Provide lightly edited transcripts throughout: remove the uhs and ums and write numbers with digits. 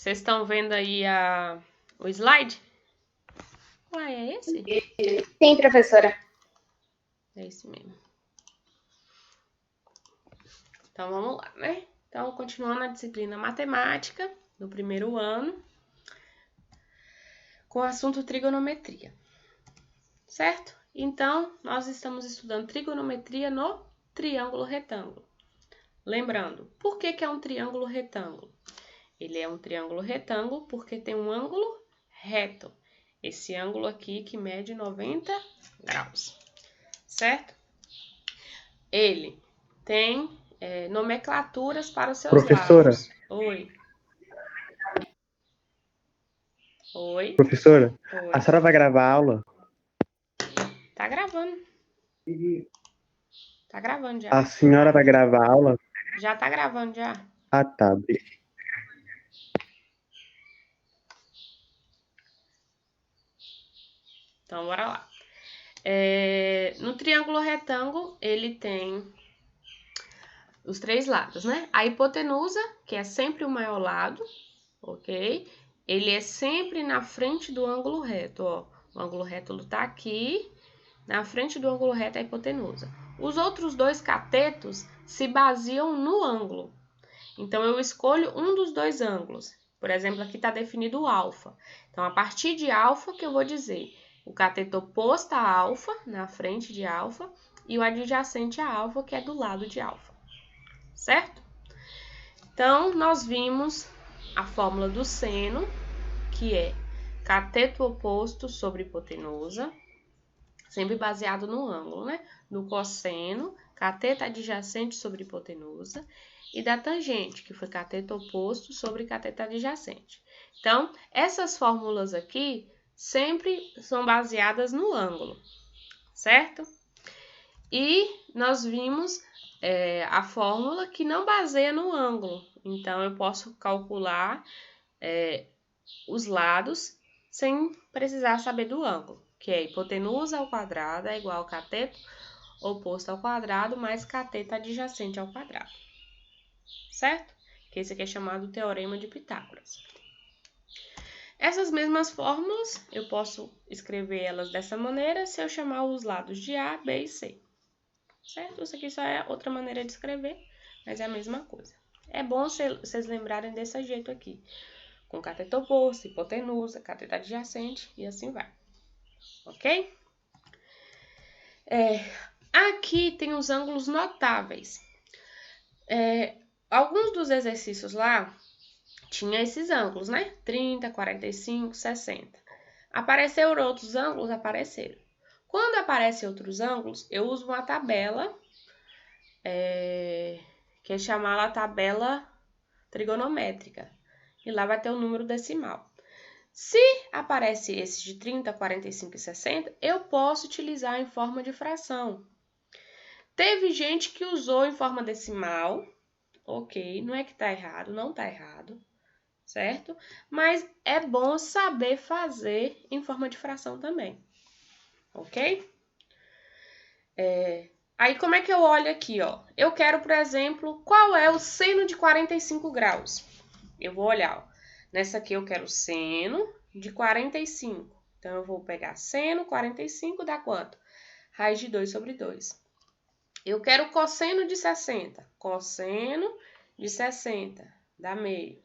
Vocês estão vendo aí o slide? Uai, é esse? Sim, professora. É esse mesmo. Então, vamos lá, né? Então, continuando a disciplina matemática, no primeiro ano, com o assunto trigonometria, certo? Então, nós estamos estudando trigonometria no triângulo retângulo. Lembrando, por que é um triângulo retângulo? Ele é um triângulo retângulo porque tem um ângulo reto. Esse ângulo aqui que mede 90 graus, certo? Ele tem nomenclaturas para os seus Professora, lados. Oi. Oi. professora, Oi. a senhora vai gravar a aula? Tá gravando. Tá gravando já. A senhora vai gravar a aula? Já tá gravando já. Ah, tá. Então, bora lá. No triângulo retângulo, ele tem os três lados, né? A hipotenusa, que é sempre o maior lado, ok? Ele é sempre na frente do ângulo reto, ó. O ângulo reto tá aqui, na frente do ângulo reto é a hipotenusa. Os outros dois catetos se baseiam no ângulo. Então, eu escolho um dos dois ângulos. Por exemplo, aqui está definido o alfa. Então, a partir de alfa que eu vou dizer o cateto oposto a alfa, na frente de alfa, e o adjacente a alfa, que é do lado de alfa. Certo? Então, nós vimos a fórmula do seno, que é cateto oposto sobre hipotenusa, sempre baseado no ângulo, né? Do cosseno, cateto adjacente sobre hipotenusa, e da tangente, que foi cateto oposto sobre cateto adjacente. Então, essas fórmulas aqui sempre são baseadas no ângulo, certo? E nós vimos a fórmula que não baseia no ângulo. Então, eu posso calcular os lados sem precisar saber do ângulo, que é hipotenusa ao quadrado é igual ao cateto oposto ao quadrado mais cateto adjacente ao quadrado. Certo? Que esse aqui é chamado Teorema de Pitágoras. Essas mesmas fórmulas, eu posso escrever elas dessa maneira se eu chamar os lados de A, B e C. Certo? Isso aqui só é outra maneira de escrever, mas é a mesma coisa. É bom vocês lembrarem desse jeito aqui. Com cateto oposto, hipotenusa, cateto adjacente e assim vai. Ok? Aqui tem os ângulos notáveis. Alguns dos exercícios lá tinha esses ângulos, né? 30, 45, 60. Apareceram outros ângulos? Apareceram. Quando aparecem outros ângulos, eu uso uma tabela, que é chamada tabela trigonométrica. E lá vai ter o número decimal. Se aparece esse de 30, 45 e 60, eu posso utilizar em forma de fração. Teve gente que usou em forma decimal, ok, não é que tá errado, não tá errado, certo? Mas é bom saber fazer em forma de fração também, ok? Aí, como é que eu olho aqui, ó? Eu quero, por exemplo, qual é o seno de 45 graus? Eu vou olhar, ó. Nessa aqui eu quero seno de 45. Então, eu vou pegar seno 45 dá quanto? Raiz de 2 sobre 2. Eu quero cosseno de 60. Cosseno de 60 dá meio.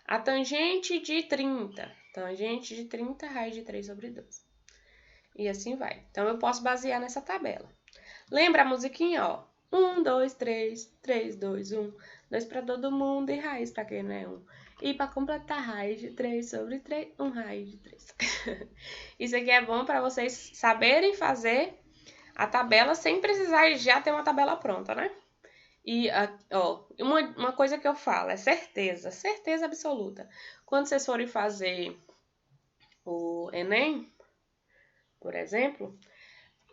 A tangente de 30. Tangente de 30, raiz de 3 sobre 2. E assim vai. Então, eu posso basear nessa tabela. Lembra a musiquinha, ó? 1, 2, 3, 3, 2, 1. 2 para todo mundo e raiz para quem não é 1. E para completar, raiz de 3 sobre 3, 1 raiz de 3. Isso aqui é bom para vocês saberem fazer a tabela sem precisar já ter uma tabela pronta, né? E, ó, uma coisa que eu falo é certeza, certeza absoluta. Quando vocês forem fazer o Enem, por exemplo,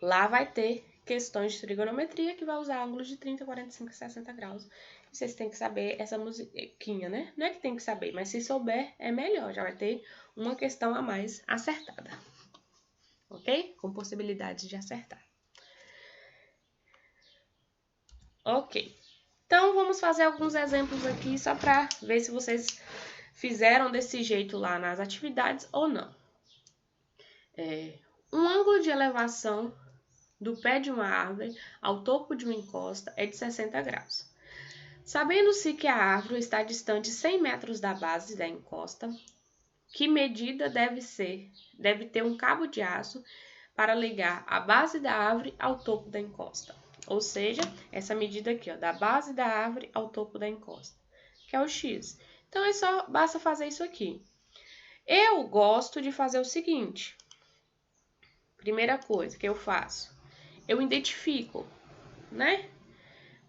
lá vai ter questões de trigonometria que vai usar ângulos de 30, 45 e 60 graus. E vocês têm que saber essa musiquinha, né? Não é que tem que saber, mas se souber é melhor, já vai ter uma questão a mais acertada. Ok? Com possibilidades de acertar. Ok. Então, vamos fazer alguns exemplos aqui só para ver se vocês fizeram desse jeito lá nas atividades ou não. Um ângulo de elevação do pé de uma árvore ao topo de uma encosta é de 60 graus. Sabendo-se que a árvore está distante 100 metros da base da encosta, que medida deve ter um cabo de aço para ligar a base da árvore ao topo da encosta. Ou seja, essa medida aqui, ó, da base da árvore ao topo da encosta, que é o X. Então, basta fazer isso aqui. Eu gosto de fazer o seguinte. Primeira coisa que eu faço, eu identifico, né?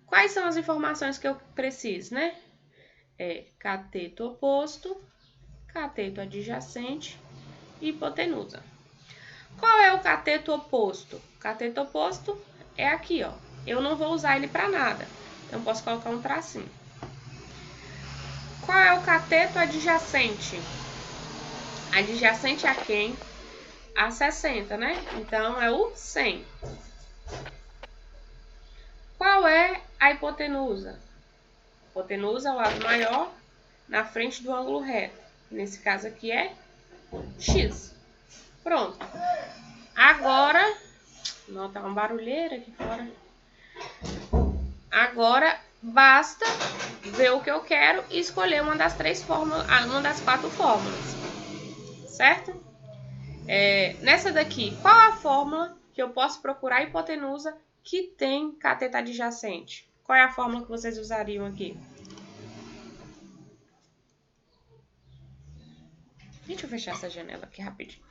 Quais são as informações que eu preciso, né? Cateto oposto, cateto adjacente e hipotenusa. Qual é o cateto oposto? O cateto oposto é aqui, ó. Eu não vou usar ele para nada, então posso colocar um tracinho. Qual é o cateto adjacente? Adjacente a quem? A 60, né? Então, é o 100. Qual é a hipotenusa? Hipotenusa é o lado maior na frente do ângulo reto. Nesse caso aqui é X. Pronto. Agora, não, tá uma barulheira aqui fora. Agora, basta ver o que eu quero e escolher uma das 4 fórmulas. Certo? Nessa daqui, qual a fórmula que eu posso procurar a hipotenusa que tem cateto adjacente? Qual é a fórmula que vocês usariam aqui? Deixa eu fechar essa janela aqui rapidinho.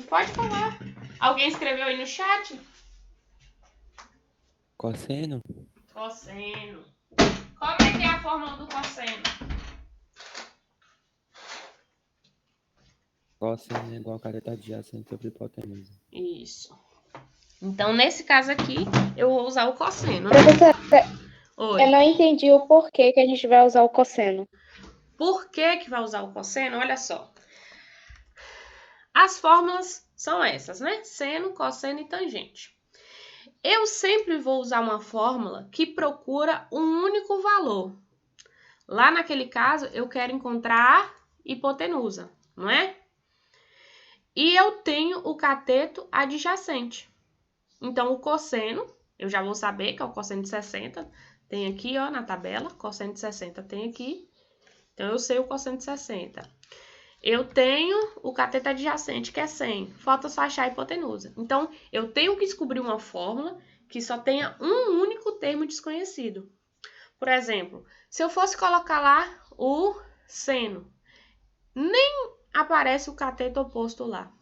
Pode falar. Alguém escreveu aí no chat? Cosseno? Cosseno. Como é que é a fórmula do cosseno? Cosseno é igual a cateto adjacente sobre hipotenusa. Isso. Então, nesse caso aqui, eu vou usar o cosseno, né? Professora, Oi. eu não entendi o porquê que a gente vai usar o cosseno. Por que vai usar o cosseno? Olha só. As fórmulas são essas, né? Seno, cosseno e tangente. Eu sempre vou usar uma fórmula que procura um único valor. Lá naquele caso, eu quero encontrar a hipotenusa, não é? E eu tenho o cateto adjacente. Então, o cosseno, eu já vou saber que é o cosseno de 60. Tem aqui, ó, na tabela, cosseno de 60 tem aqui. Então, eu sei o cosseno de 60. Eu tenho o cateto adjacente, que é 100. Falta só achar a hipotenusa. Então, eu tenho que descobrir uma fórmula que só tenha um único termo desconhecido. Por exemplo, se eu fosse colocar lá o seno, nem aparece o cateto oposto lá.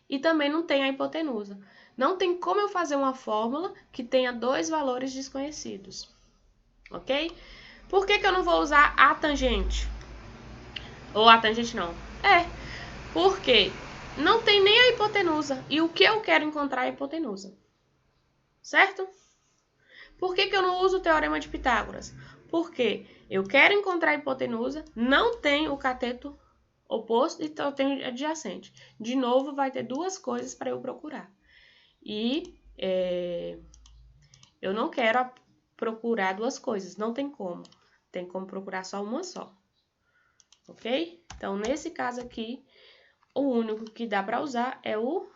E também não tem a hipotenusa. Não tem como eu fazer uma fórmula que tenha 2 valores desconhecidos. Ok? Por que eu não vou usar a tangente? Ou a tangente não. Porque não tem nem a hipotenusa. E o que eu quero encontrar é a hipotenusa. Certo? Por que eu não uso o teorema de Pitágoras? Porque eu quero encontrar a hipotenusa, não tem o cateto oposto, então eu tenho adjacente. De novo, vai ter 2 coisas para eu procurar. E eu não quero procurar 2 coisas, não tem como. Tem como procurar só uma só. Ok? Então, nesse caso aqui, o único que dá para usar é o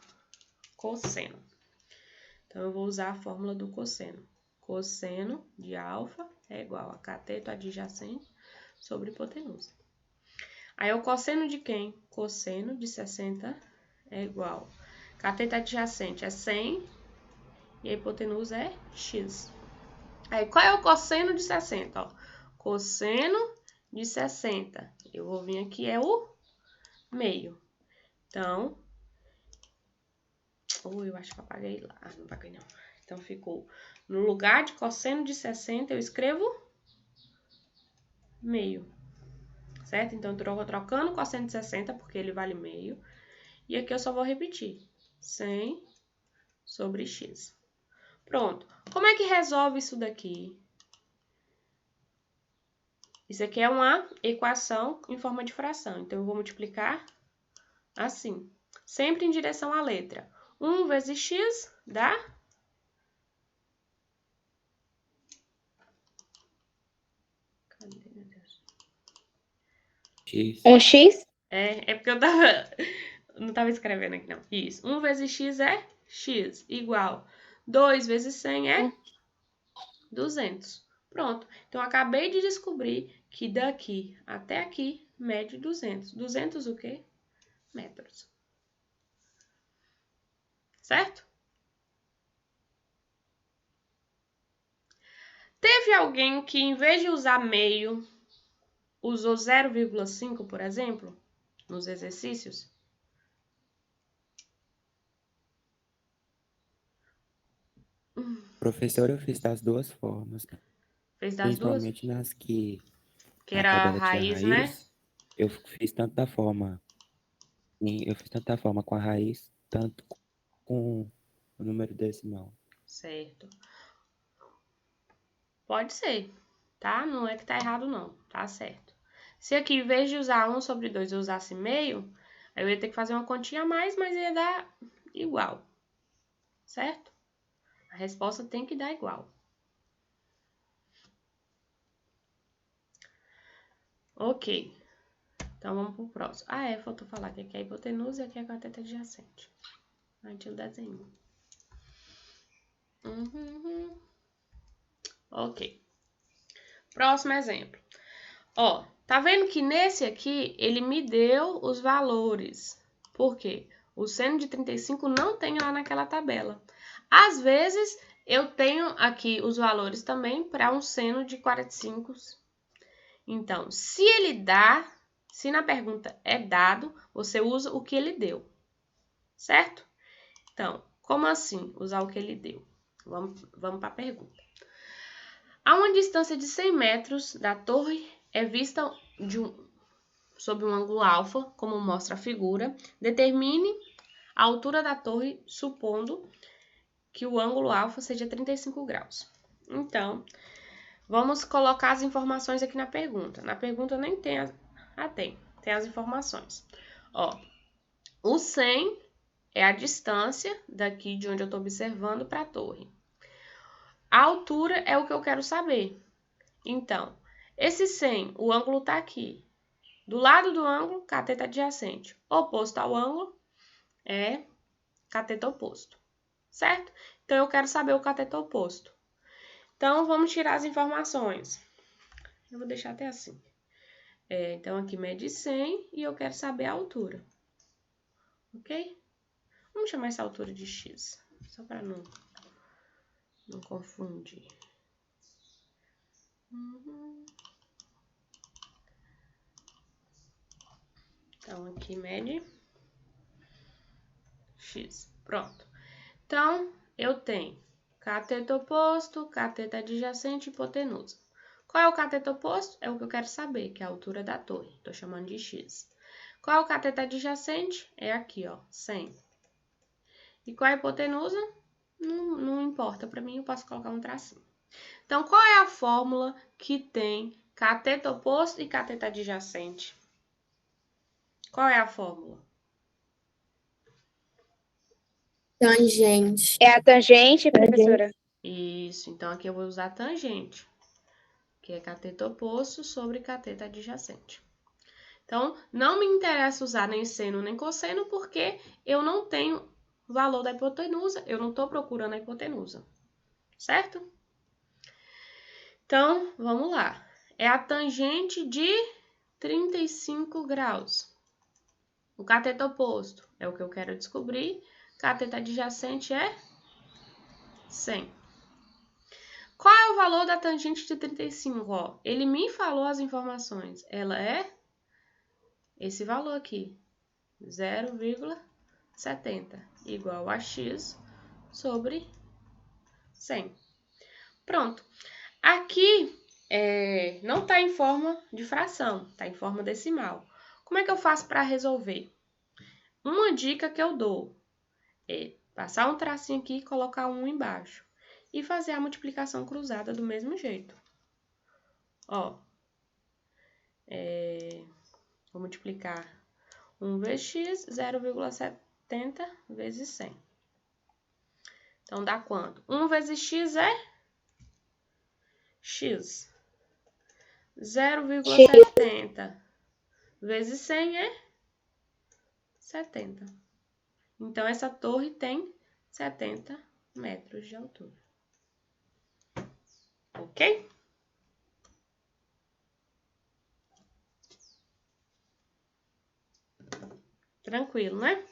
cosseno. Então, eu vou usar a fórmula do cosseno. Cosseno de alfa é igual a cateto adjacente sobre hipotenusa. Aí, o cosseno de quem? Cosseno de 60 é igual. Cateto adjacente é 100 e a hipotenusa é x. Aí, qual é o cosseno de 60? Ó, cosseno de 60. Eu vou vir aqui, é o meio. Então, eu acho que eu apaguei lá. Não apaguei não. Então, ficou, no lugar de cosseno de 60, eu escrevo meio. Certo? Então, eu vou trocando o cosseno de 60, porque ele vale meio. E aqui eu só vou repetir. 100 sobre x. Pronto. Como é que resolve isso daqui? Isso aqui é uma equação em forma de fração. Então, eu vou multiplicar assim. Sempre em direção à letra. 1 vezes x dá... Cadê, meu Deus? X. Um X? É porque eu não tava escrevendo aqui, não. Isso. 1 vezes x é x, igual. 2 vezes 100 é 200. Pronto. Então, eu acabei de descobrir que daqui até aqui mede 200. 200 o quê? Metros. Certo? Teve alguém que, em vez de usar meio, usou 0,5, por exemplo, nos exercícios? Professor, eu fiz das duas formas. Fez das duas? Principalmente nas que Que a era a tabela tinha raiz, né? raiz. Eu fiz tanto da forma. Sim, eu fiz tanto da forma com a raiz, tanto com o número decimal. Certo. Pode ser, tá? Não é que tá errado, não. Tá certo. Se aqui, em vez de usar 1 sobre 2, eu usasse meio, aí eu ia ter que fazer uma continha a mais, mas ia dar igual. Certo? A resposta tem que dar igual. Ok. Então, vamos pro próximo. Ah, faltou falar que aqui é a hipotenusa e aqui é a cateta adjacente. Aí tinha o desenho. Ok. Próximo exemplo. Ó, tá vendo que nesse aqui, ele me deu os valores. Por quê? O seno de 35 não tem lá naquela tabela. Às vezes, eu tenho aqui os valores também para um seno de 45. Então, se na pergunta é dado, você usa o que ele deu. Certo? Então, como assim usar o que ele deu? Vamos para a pergunta. A uma distância de 100 metros da torre é vista sob um ângulo alfa, como mostra a figura. Determine a altura da torre, supondo que o ângulo alfa seja 35 graus. Então, vamos colocar as informações aqui na pergunta. Na pergunta nem tem tem as informações. Ó, o 100 é a distância daqui de onde eu estou observando para a torre. A altura é o que eu quero saber. Então, esse 100, o ângulo está aqui. Do lado do ângulo, cateto adjacente. Oposto ao ângulo é cateto oposto. Certo? Então, eu quero saber o cateto oposto. Então, vamos tirar as informações. Eu vou deixar até assim. Então, aqui mede 100 e eu quero saber a altura. Ok? Vamos chamar essa altura de x, só para não confundir. Então, aqui mede x. Pronto. Então, eu tenho cateto oposto, cateto adjacente e hipotenusa. Qual é o cateto oposto? É o que eu quero saber, que é a altura da torre. Estou chamando de x. Qual é o cateto adjacente? É aqui, ó, 100. E qual é a hipotenusa? Não importa para mim, eu posso colocar um tracinho. Então, qual é a fórmula que tem cateto oposto e cateto adjacente? Qual é a fórmula? Tangente. É a tangente, professora? Isso, então aqui eu vou usar tangente, que é cateto oposto sobre cateto adjacente. Então, não me interessa usar nem seno nem cosseno, porque eu não tenho o valor da hipotenusa, eu não estou procurando a hipotenusa, certo? Então, vamos lá. É a tangente de 35 graus. O cateto oposto é o que eu quero descobrir. Cateto adjacente é 100. Qual é o valor da tangente de 35? Ó, ele me falou as informações. Ela é esse valor aqui, 0,70, igual a x sobre 100. Pronto. Aqui não está em forma de fração, está em forma decimal. Como é que eu faço para resolver? Uma dica que eu dou é passar um tracinho aqui e colocar um embaixo. E fazer a multiplicação cruzada do mesmo jeito. Ó, vou multiplicar 1 vezes x, 0,70 vezes 100. Então, dá quanto? 1 vezes x é x. 0,70 vezes 100 é 70. Então, essa torre tem 70 metros de altura. Ok? Tranquilo, né?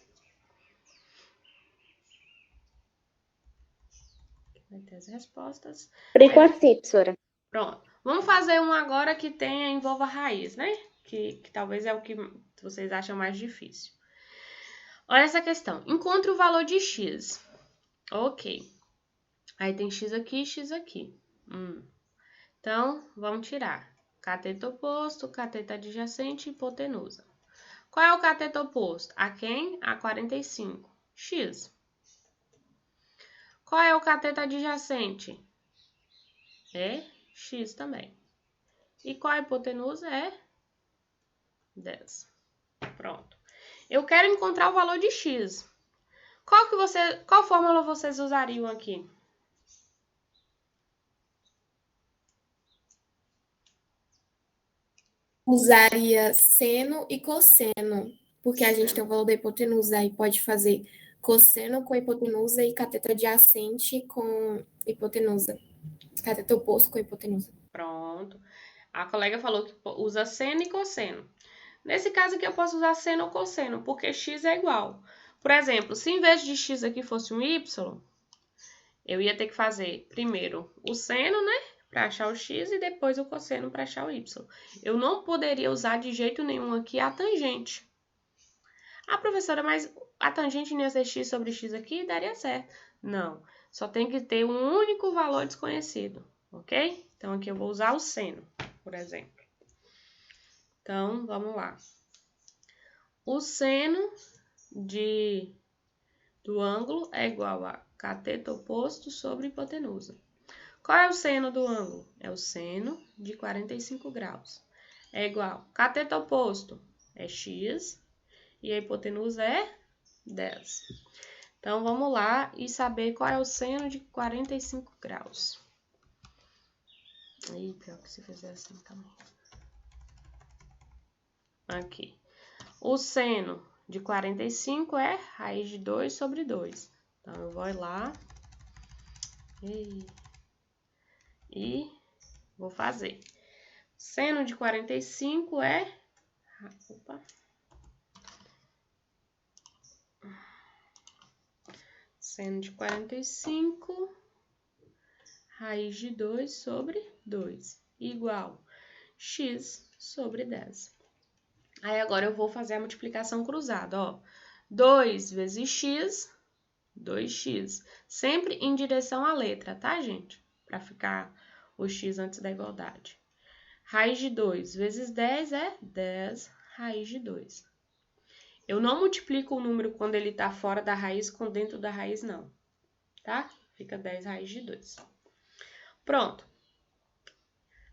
Vai ter as respostas. Por enquanto, sim, professora. Pronto. Vamos fazer um agora que envolva raiz, né? Que talvez é o que vocês acham mais difícil. Olha essa questão. Encontre o valor de x. Ok. Aí tem x aqui e x aqui. Então, vamos tirar. Cateto oposto, cateto adjacente e hipotenusa. Qual é o cateto oposto? A quem? A 45. X. Qual é o cateto adjacente? É x também. E qual a hipotenusa? É 10. Pronto. Eu quero encontrar o valor de x. Qual fórmula vocês usariam aqui? Usaria seno e cosseno, porque a gente tem o valor da hipotenusa, aí pode fazer cosseno com hipotenusa e cateto adjacente com hipotenusa. Cateto oposto com hipotenusa. Pronto. A colega falou que usa seno e cosseno. Nesse caso aqui eu posso usar seno ou cosseno, porque x é igual. Por exemplo, se em vez de x aqui fosse um y, eu ia ter que fazer primeiro o seno, né? Para achar o x e depois o cosseno para achar o y. Eu não poderia usar de jeito nenhum aqui a tangente. Ah, professora, mas a tangente não ia ser x sobre x aqui? Daria certo. Não, só tem que ter um único valor desconhecido, ok? Então, aqui eu vou usar o seno, por exemplo. Então, vamos lá. O seno do ângulo é igual a cateto oposto sobre hipotenusa. Qual é o seno do ângulo? É o seno de 45 graus. É igual. Cateto oposto é x e a hipotenusa é 10. Então, vamos lá e saber qual é o seno de 45 graus. Aí, pior que se fizer assim também. Aqui. O seno de 45 é raiz de 2 sobre 2. Então, eu vou lá e vou fazer. Seno de 45 é... Opa. Seno de 45, raiz de 2 sobre 2, igual x sobre 10. Aí, agora eu vou fazer a multiplicação cruzada, ó. 2 vezes x, 2x. Sempre em direção à letra, tá, gente? Para ficar o x antes da igualdade. Raiz de 2 vezes 10 é 10 raiz de 2. Eu não multiplico o número quando ele está fora da raiz com dentro da raiz, não. Tá? Fica 10 raiz de 2. Pronto.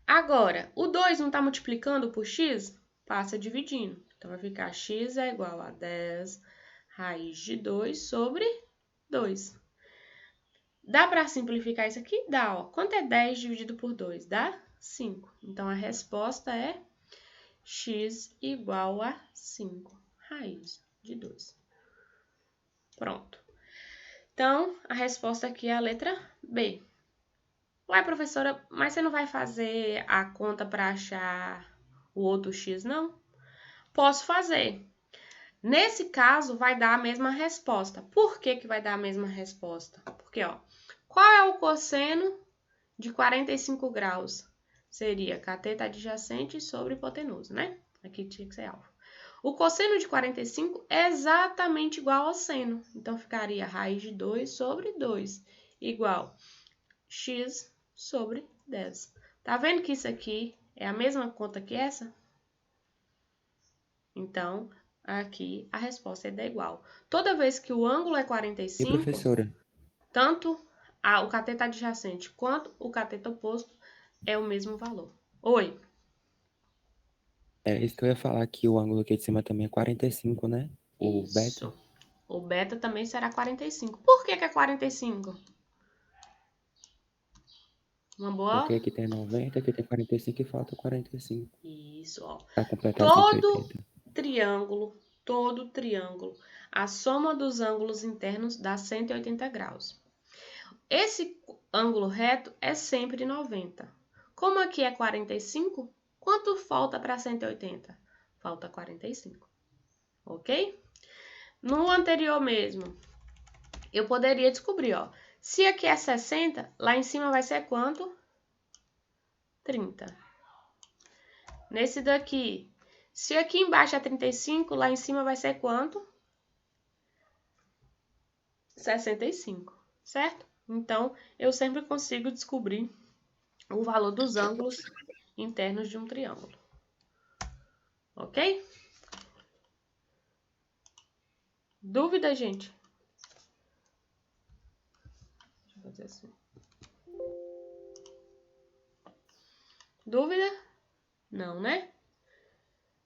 Agora, o 2 não está multiplicando por x? Passa dividindo. Então, vai ficar x é igual a 10 raiz de 2 sobre 2. Dá para simplificar isso aqui? Dá, ó. Quanto é 10 dividido por 2? Dá 5. Então, a resposta é x igual a 5 raiz de 2. Pronto. Então, a resposta aqui é a letra B. Ué, professora, mas você não vai fazer a conta para achar o outro x, não? Posso fazer. Nesse caso, vai dar a mesma resposta. Por que que vai dar a mesma resposta? Porque, ó, qual é o cosseno de 45 graus? Seria cateto adjacente sobre hipotenusa, né? Aqui tinha que ser alfa. O cosseno de 45 é exatamente igual ao seno. Então, ficaria raiz de 2 sobre 2, igual x sobre 10. Tá vendo que isso aqui é a mesma conta que essa? Então, aqui a resposta é igual. Toda vez que o ângulo é 45, professora? tanto o cateto adjacente quanto o cateto oposto é o mesmo valor. Oi? É isso que eu ia falar, que o ângulo aqui de cima também é 45, né? O Isso. beta. O beta também será 45. Por que que é 45? Uma boa... Porque aqui tem 90, aqui tem 45 e falta 45. Isso, ó. Pra completar 180. Todo triângulo, a soma dos ângulos internos dá 180 graus. Esse ângulo reto é sempre 90. Como aqui é 45, quanto falta para 180? Falta 45, ok? No anterior mesmo, eu poderia descobrir, ó. Se aqui é 60, lá em cima vai ser quanto? 30. Nesse daqui, se aqui embaixo é 35, lá em cima vai ser quanto? 65, certo? Então, eu sempre consigo descobrir o valor dos ângulos internos de um triângulo. Ok? Dúvida, gente? Deixa eu fazer assim. Dúvida? Não, né?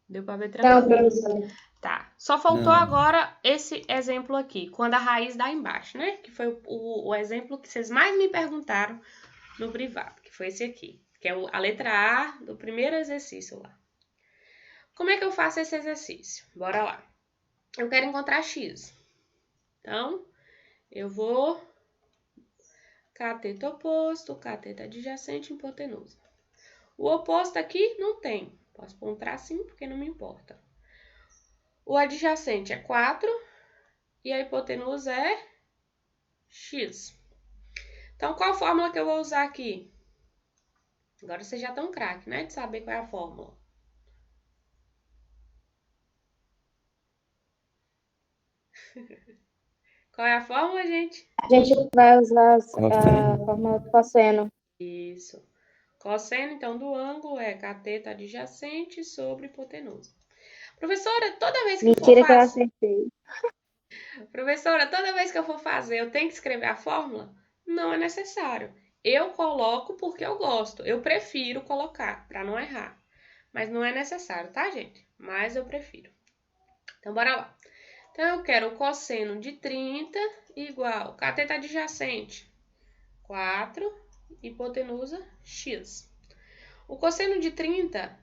Deu para ver tranquilo? Não, professora. Tá. Só faltou Não. agora esse exemplo aqui, quando a raiz dá embaixo, né? Que foi o exemplo que vocês mais me perguntaram no privado, que foi esse aqui, que é a letra A do primeiro exercício lá. Como é que eu faço esse exercício? Bora lá. Eu quero encontrar x. Então, eu vou cateto oposto, cateto adjacente, hipotenusa. O oposto aqui não tem. Posso pôr um tracinho porque não me importa. O adjacente é 4 e a hipotenusa é x. Então, qual a fórmula que eu vou usar aqui? Agora vocês já estão craque, né? De saber qual é a fórmula. Qual é a fórmula, gente? A gente vai usar a Cosseno. fórmula do cosseno. Isso. Cosseno, então, do ângulo é cateto adjacente sobre hipotenusa. Professora, toda vez que Mentira for que eu fazer... acertei. Professora, toda vez que eu for fazer, eu tenho que escrever a fórmula? Não é necessário. Eu coloco porque eu gosto. Eu prefiro colocar, para não errar. Mas não é necessário, tá, gente? Mas eu prefiro. Então, bora lá. Então, eu quero o cosseno de 30 igual cateto adjacente, 4, hipotenusa, x. O cosseno de 30,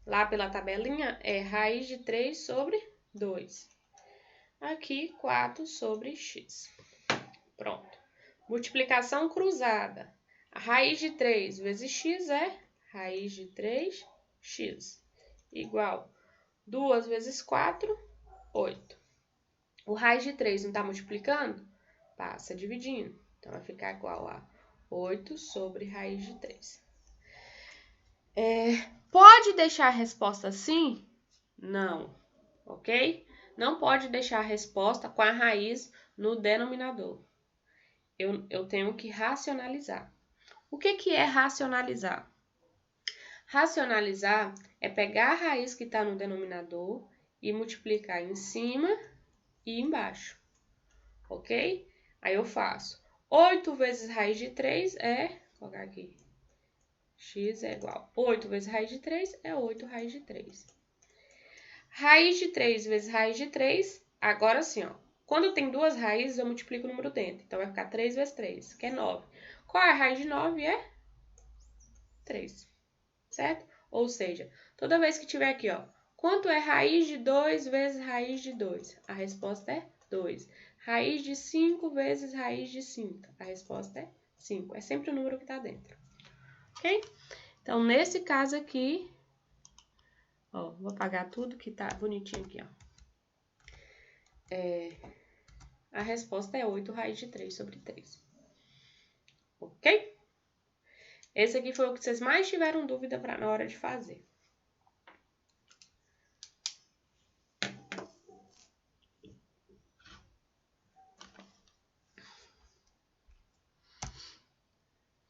lá pela tabelinha, é raiz de 3 sobre 2. Aqui, 4 sobre x. Pronto. Multiplicação cruzada. A raiz de 3 vezes x é raiz de 3x. Igual 2 vezes 4, 8. O raiz de 3 não está multiplicando? Passa dividindo. Então, vai ficar igual a 8 sobre raiz de 3. Pode deixar a resposta assim? Não, ok? Não pode deixar a resposta com a raiz no denominador. Eu tenho que racionalizar. O que é racionalizar? Racionalizar é pegar a raiz que está no denominador e multiplicar em cima e embaixo, ok? Aí eu faço 8 vezes raiz de 3 é, vou colocar aqui, x é igual 8 vezes raiz de 3 é 8 raiz de 3. Raiz de 3 vezes raiz de 3, agora sim, ó. Quando tem duas raízes, eu multiplico o número dentro. Então, vai ficar 3 vezes 3, que é 9. Qual é a raiz de 9? É 3, certo? Ou seja, toda vez que tiver aqui, ó, quanto é raiz de 2 vezes raiz de 2? A resposta é 2. Raiz de 5 vezes raiz de 5. A resposta é 5. É sempre o número que está dentro. Ok? Então, nesse caso aqui, ó, vou apagar tudo que tá bonitinho aqui, ó. A resposta é 8 raiz de 3 sobre 3. Ok? Esse aqui foi o que vocês mais tiveram dúvida na hora de fazer.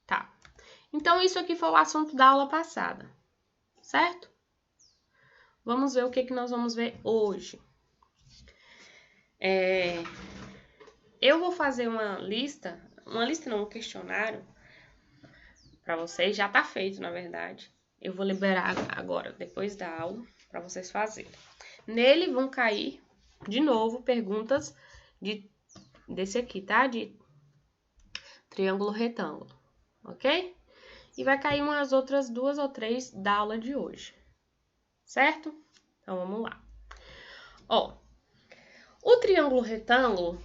Tá. Então, isso aqui foi o assunto da aula passada, certo? Vamos ver o que nós vamos ver hoje. Eu vou fazer uma lista não, um questionário para vocês, já tá feito, na verdade. Eu vou liberar agora, depois da aula, para vocês fazerem. Nele vão cair, de novo, perguntas desse aqui, tá? De triângulo retângulo, ok? e vai cair umas outras 2 ou 3 da aula de hoje, certo? Então, vamos lá. Ó, o triângulo retângulo,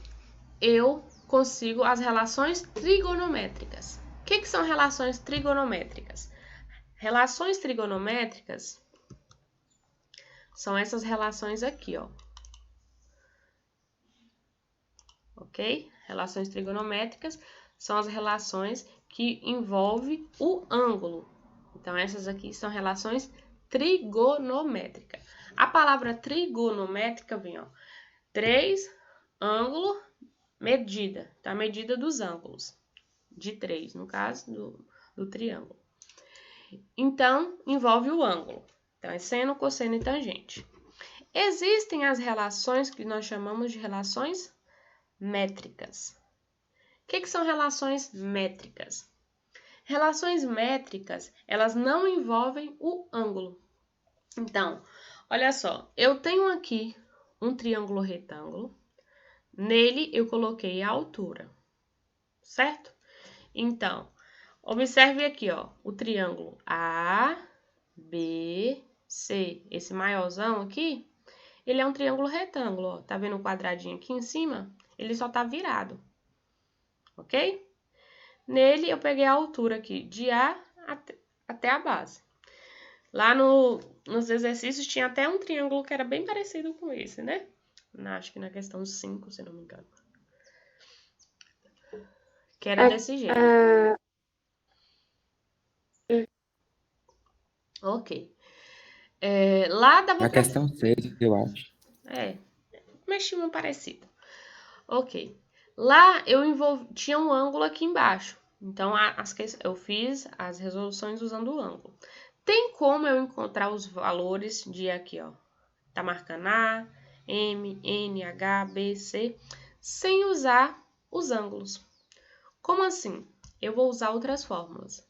eu consigo as relações trigonométricas. O que são relações trigonométricas? Relações trigonométricas são essas relações aqui, ó. Ok? Relações trigonométricas são as relações que envolvem o ângulo. Então, essas aqui são relações trigonométricas. A palavra trigonométrica vem, ó, 3, ângulo, medida. Tá? A medida dos ângulos. De 3, no caso do triângulo. Então, envolve o ângulo. Então, é seno, cosseno e tangente. Existem as relações que nós chamamos de relações métricas. O que são relações métricas? Relações métricas, elas não envolvem o ângulo. Então, olha só, eu tenho aqui um triângulo retângulo, nele eu coloquei a altura, certo? Então, observe aqui, ó, o triângulo A, B, C, esse maiorzão aqui, ele é um triângulo retângulo, ó, tá vendo o quadradinho aqui em cima? Ele só tá virado, ok? Nele, eu peguei a altura aqui, de A até a base. Lá nos exercícios tinha até um triângulo que era bem parecido com esse, né? Acho que na questão 5, se não me engano. Que era desse jeito. Ok. Lá dava Na pra... questão 6, eu acho. Mas tinha uma parecida. Ok. Lá eu tinha um ângulo aqui embaixo. Então, eu fiz as resoluções usando o ângulo. Tem como eu encontrar os valores de aqui, ó. Tá marcando A, M, N, H, B, C, sem usar os ângulos. Como assim? Eu vou usar outras fórmulas.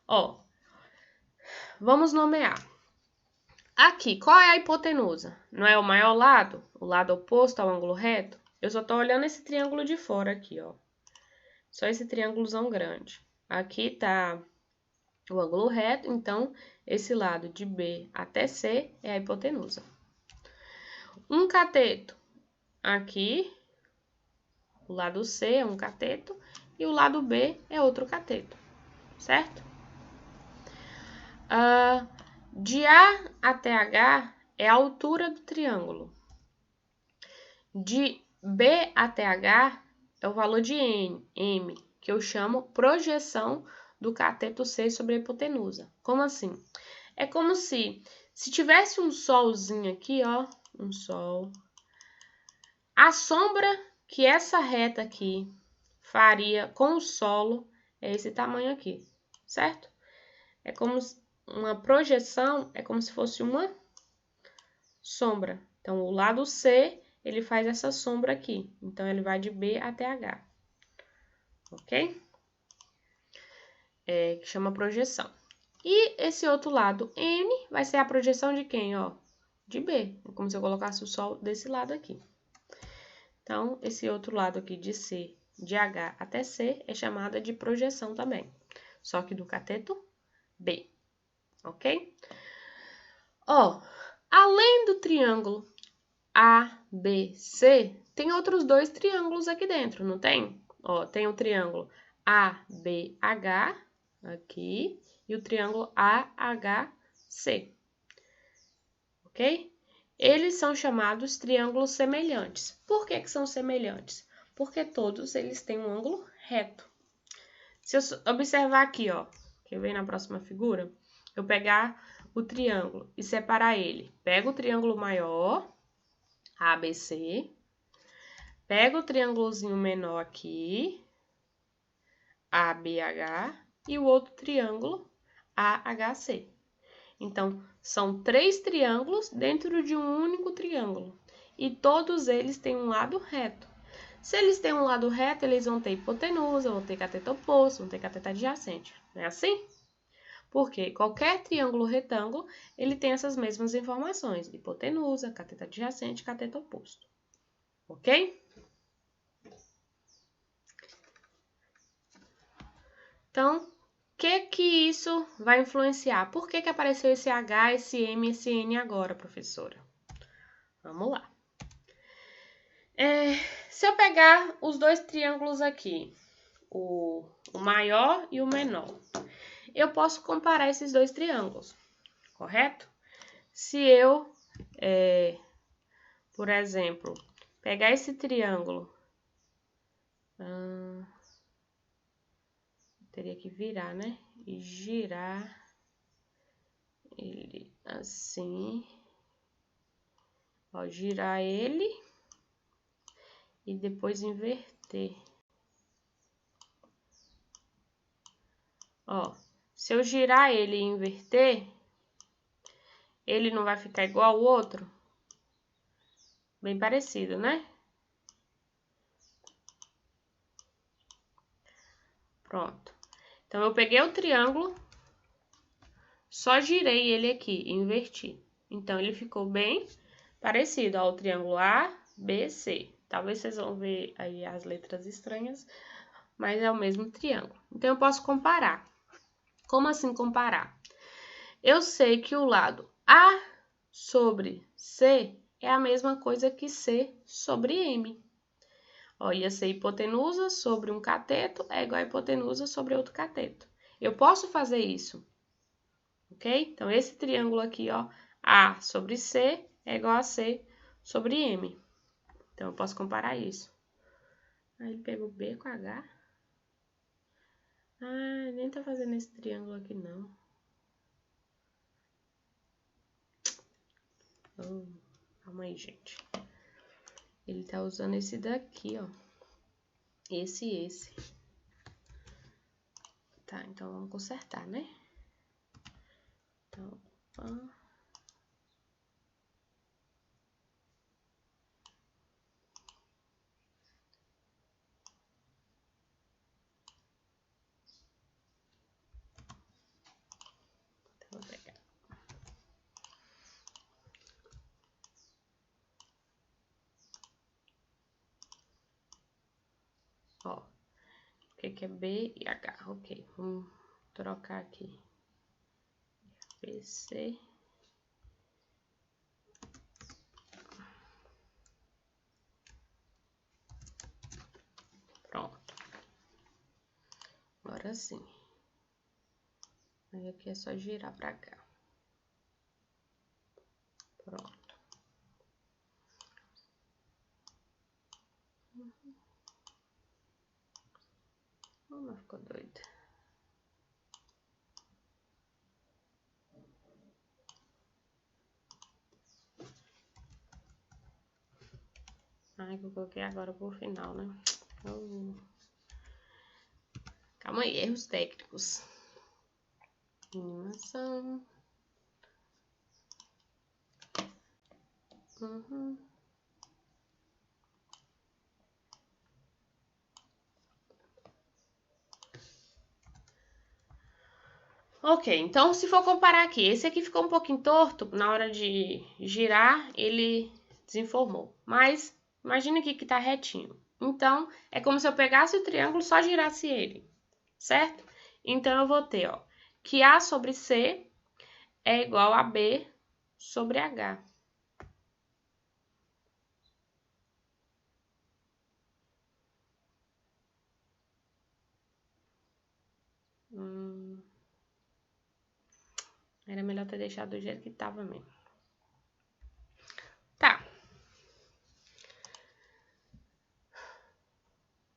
Ó, vamos nomear. Aqui, qual é a hipotenusa? Não é o maior lado? O lado oposto ao ângulo reto? Eu só tô olhando esse triângulo de fora aqui, ó. Só esse triângulozão grande. Aqui tá o ângulo reto, então esse lado de B até C é a hipotenusa. Um cateto aqui, o lado C é um cateto e o lado B é outro cateto, certo? De A até H é a altura do triângulo. De B até H é o valor de M, que eu chamo projeção do cateto C sobre a hipotenusa. Como assim? É como se tivesse um solzinho aqui, ó, um sol. A sombra que essa reta aqui faria com o solo é esse tamanho aqui, certo? É como uma projeção, é como se fosse uma sombra. Então, o lado C, ele faz essa sombra aqui. Então, ele vai de B até H. Ok? Que chama projeção. E esse outro lado, N, vai ser a projeção de quem, ó? De B. É como se eu colocasse o Sol desse lado aqui. Então, esse outro lado aqui de C, de H até C, é chamada de projeção também. Só que do cateto B. Ok? Ó, além do triângulo ABC, tem outros 2 triângulos aqui dentro, não tem? Ó, tem o triângulo ABH aqui e o triângulo AHC, ok? Eles são chamados triângulos semelhantes. Por que são semelhantes? Porque todos eles têm um ângulo reto. Se eu observar aqui, ó, que vem na próxima figura, eu pegar o triângulo e separar ele. Pego o triângulo maior, ABC, pego o triângulozinho menor aqui, ABH, e o outro triângulo, AHC. Então, são 3 triângulos dentro de um único triângulo. E todos eles têm um lado reto. Se eles têm um lado reto, eles vão ter hipotenusa, vão ter cateto oposto, vão ter cateto adjacente. Não é assim? Porque qualquer triângulo retângulo, ele tem essas mesmas informações. Hipotenusa, cateto adjacente, cateto oposto. Ok? Então, o que isso vai influenciar? Por que apareceu esse H, esse M, esse N agora, professora? Vamos lá. Se eu pegar os dois triângulos aqui, o maior e o menor, eu posso comparar esses dois triângulos, correto? Se eu, por exemplo, pegar esse triângulo, teria que virar, né? E girar ele assim, ó, girar ele e depois inverter. Ó, se eu girar ele e inverter, ele não vai ficar igual ao outro? Bem parecido, né? Pronto. Então, eu peguei o triângulo, só girei ele aqui e inverti. Então, ele ficou bem parecido ao triângulo A, B, C. Talvez vocês vão ver aí as letras estranhas, mas é o mesmo triângulo. Então, eu posso comparar. Como assim comparar? Eu sei que o lado A sobre C é a mesma coisa que C sobre M. Ó, ia ser hipotenusa sobre um cateto é igual a hipotenusa sobre outro cateto. Eu posso fazer isso, ok? Então, esse triângulo aqui, ó, A sobre C é igual a C sobre M. Então, eu posso comparar isso. Aí, ele pegou B com H. Ah, nem tá fazendo esse triângulo aqui, não. Oh, calma aí, gente. Ele tá usando esse daqui, ó. Esse e esse. Tá, então vamos consertar, né? Então, vou pegar. Ó, o que é B e H? Ok, vamos trocar aqui. BC. Pronto. Agora sim. Aí aqui é só girar pra cá. Pronto. Não ficou doida. Ai, que eu coloquei agora pro final, né? Calma aí, erros técnicos. Animação. Ok, então se for comparar aqui, esse aqui ficou um pouquinho torto, na hora de girar, ele desenformou. Mas, imagina aqui que tá retinho. Então, é como se eu pegasse o triângulo e só girasse ele, certo? Então, eu vou ter, ó, que A sobre C é igual a B sobre H. Era melhor ter deixado do jeito que tava mesmo. Tá.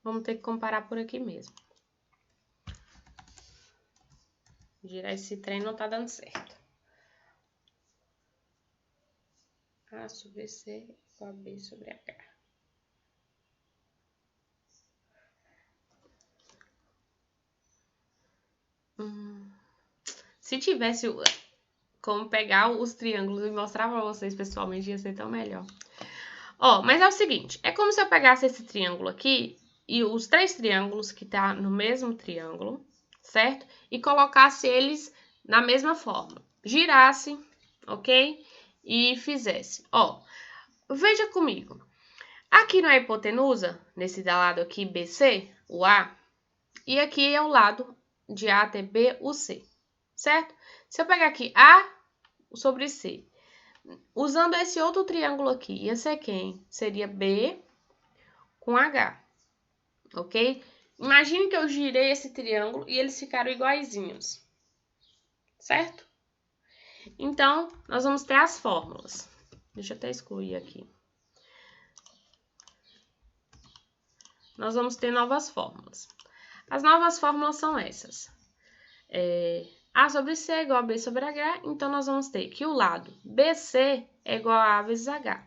Vamos ter que comparar por aqui mesmo. Girar esse trem não tá dando certo. A sobre C igual a B sobre H. Se tivesse como pegar os triângulos e mostrar pra vocês pessoalmente, ia ser tão melhor. Ó, mas é o seguinte, é como se eu pegasse esse triângulo aqui e os três triângulos que tá no mesmo triângulo, certo? E colocasse eles na mesma forma. Girasse, ok? E fizesse. Ó, veja comigo. Aqui na hipotenusa, nesse lado aqui BC, o A, e aqui é o lado de A até B, o C, certo? Se eu pegar aqui A sobre C, usando esse outro triângulo aqui, ia ser quem? Seria B com H, ok? Imagine que eu girei esse triângulo e eles ficaram iguaizinhos, certo? Então, nós vamos ter as fórmulas. Deixa eu até excluir aqui. Nós vamos ter novas fórmulas. As novas fórmulas são essas. A sobre C é igual a B sobre H, então nós vamos ter que o lado BC é igual a A vezes H.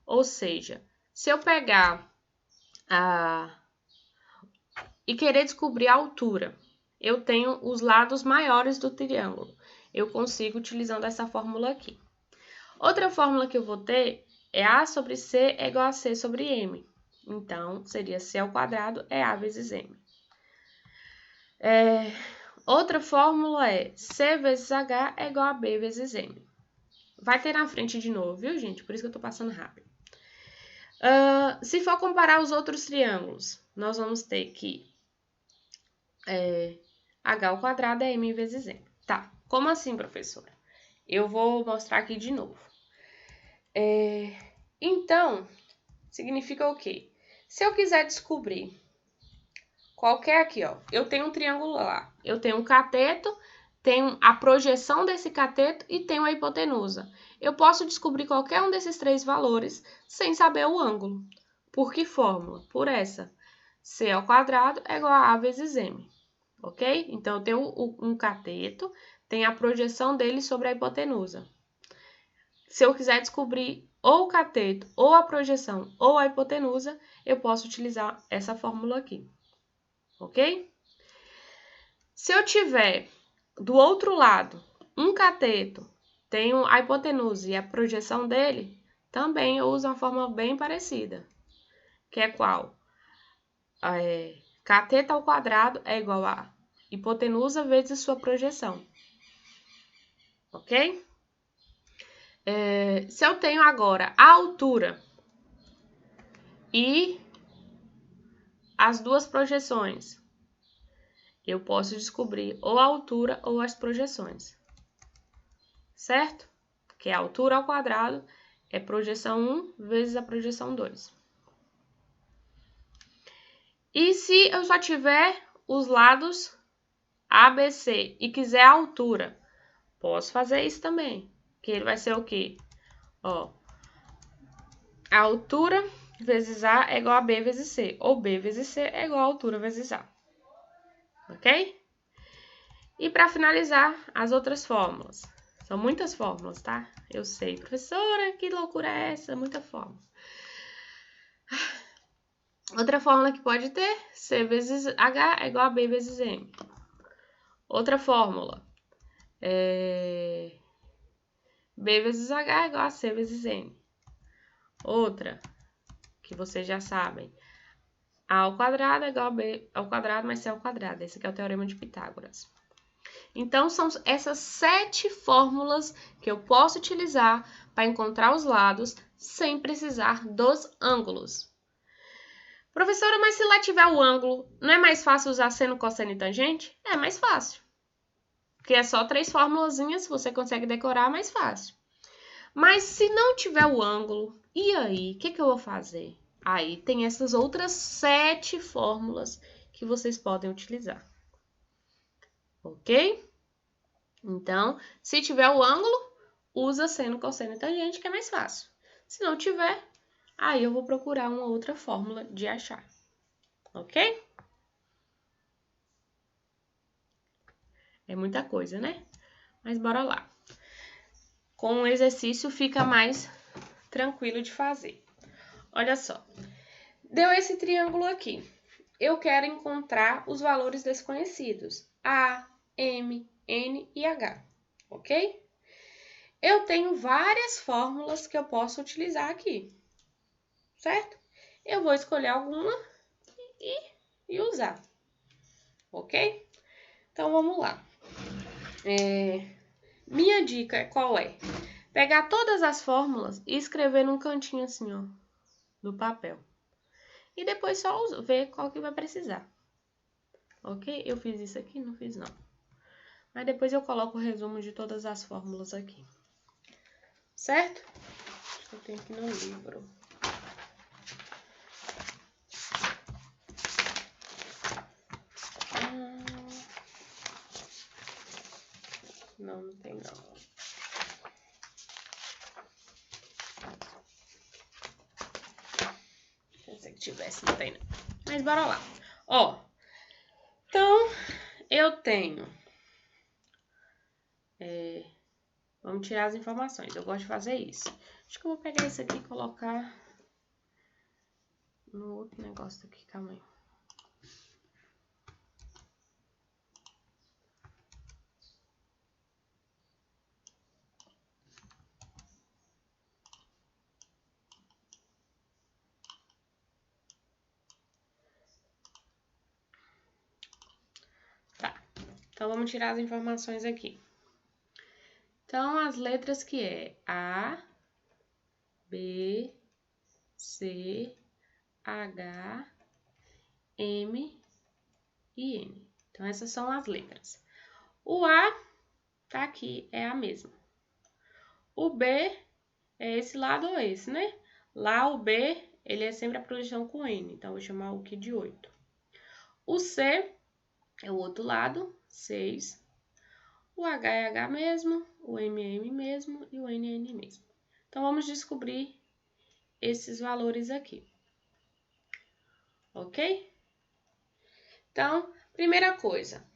Ou seja, se eu pegar e querer descobrir a altura, eu tenho os lados maiores do triângulo. Eu consigo utilizando essa fórmula aqui. Outra fórmula que eu vou ter é A sobre C é igual a C sobre M. Então, seria C ao quadrado é A vezes M. Outra fórmula é C vezes H é igual a B vezes M. Vai ter na frente de novo, viu, gente? Por isso que eu tô passando rápido. Se for comparar os outros triângulos, nós vamos ter que H ao quadrado é M vezes M. Tá, como assim, professora? Eu vou mostrar aqui de novo. Então, significa o quê? Se eu quiser descobrir qualquer aqui, ó, eu tenho um triângulo lá, eu tenho um cateto, tenho a projeção desse cateto e tenho a hipotenusa. Eu posso descobrir qualquer um desses três valores sem saber o ângulo. Por que fórmula? Por essa. C ao quadrado é igual a A vezes M. Ok? Então, eu tenho um cateto, tem a projeção dele sobre a hipotenusa. Se eu quiser descobrir ou o cateto, ou a projeção, ou a hipotenusa, eu posso utilizar essa fórmula aqui. Ok? Se eu tiver do outro lado um cateto, tenho a hipotenusa e a projeção dele, também eu uso uma fórmula bem parecida, que é qual? Cateto ao quadrado é igual a hipotenusa vezes sua projeção. Ok? Se eu tenho agora a altura e as duas projeções, eu posso descobrir ou a altura ou as projeções. Certo? Que a altura ao quadrado é projeção 1 vezes a projeção 2. E se eu só tiver os lados ABC e quiser a altura, posso fazer isso também. Que ele vai ser o quê? Ó, a altura vezes A é igual a B vezes C. Ou B vezes C é igual a altura vezes A. Ok? E para finalizar, as outras fórmulas. São muitas fórmulas, tá? Eu sei, professora, que loucura é essa? Muita fórmula. Outra fórmula que pode ter, C vezes H é igual a B vezes M. Outra fórmula, B vezes H é igual a C vezes M. Outra, que vocês já sabem, A ao quadrado é igual a B ao quadrado mais C ao quadrado. Esse aqui é o teorema de Pitágoras. Então, são essas 7 fórmulas que eu posso utilizar para encontrar os lados sem precisar dos ângulos. Professora, mas se lá tiver o ângulo, não é mais fácil usar seno, cosseno e tangente? É mais fácil. Porque é só 3 formulazinhas, você consegue decorar mais fácil. Mas se não tiver o ângulo, e aí? O que eu vou fazer? Aí tem essas outras 7 fórmulas que vocês podem utilizar. Ok? Então, se tiver o ângulo, usa seno, cosseno e tangente, que é mais fácil. Se não tiver, aí eu vou procurar uma outra fórmula de achar. Ok? É muita coisa, né? Mas bora lá. Com o exercício fica mais tranquilo de fazer. Olha só. Deu esse triângulo aqui. Eu quero encontrar os valores desconhecidos. A, M, N e H. Ok? Eu tenho várias fórmulas que eu posso utilizar aqui. Certo? Eu vou escolher alguma e usar. Ok? Então, vamos lá. Minha dica qual é? Pegar todas as fórmulas e escrever num cantinho assim, ó, do papel. E depois só ver qual que vai precisar. ok? Eu fiz isso aqui? Não fiz, não. Mas depois eu coloco o resumo de todas as fórmulas aqui. Certo? Acho que eu tenho aqui no livro. Não, não tem não. Pensei que tivesse, não tem não. Mas bora lá. Ó, então, eu tenho... vamos tirar as informações. Eu gosto de fazer isso. Acho que eu vou pegar isso aqui e colocar no outro negócio aqui. Calma aí. Tá. Então, vamos tirar as informações aqui. Então, as letras que é A, B, C, H, M e N. Então, essas são as letras. O A tá aqui, é a mesma. O B é esse lado ou esse, né? Lá o B, ele é sempre a projeção com N, então vou chamar o aqui de 8. O C é o outro lado, 6. O H é H mesmo, o M é M mesmo e o N é N mesmo. Então, vamos descobrir esses valores aqui. Ok? Então, primeira coisa,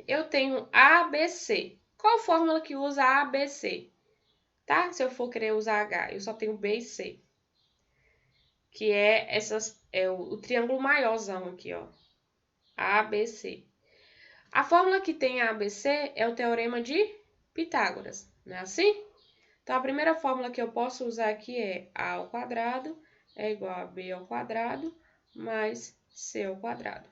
eu tenho ABC. Qual fórmula que usa ABC? Tá? Se eu for querer usar H, eu só tenho B e C. Que é o triângulo maiorzão aqui, ó. ABC. A fórmula que tem ABC é o teorema de Pitágoras, não é assim? Então, a primeira fórmula que eu posso usar aqui é A ao quadrado é igual a B ao quadrado mais C ao quadrado.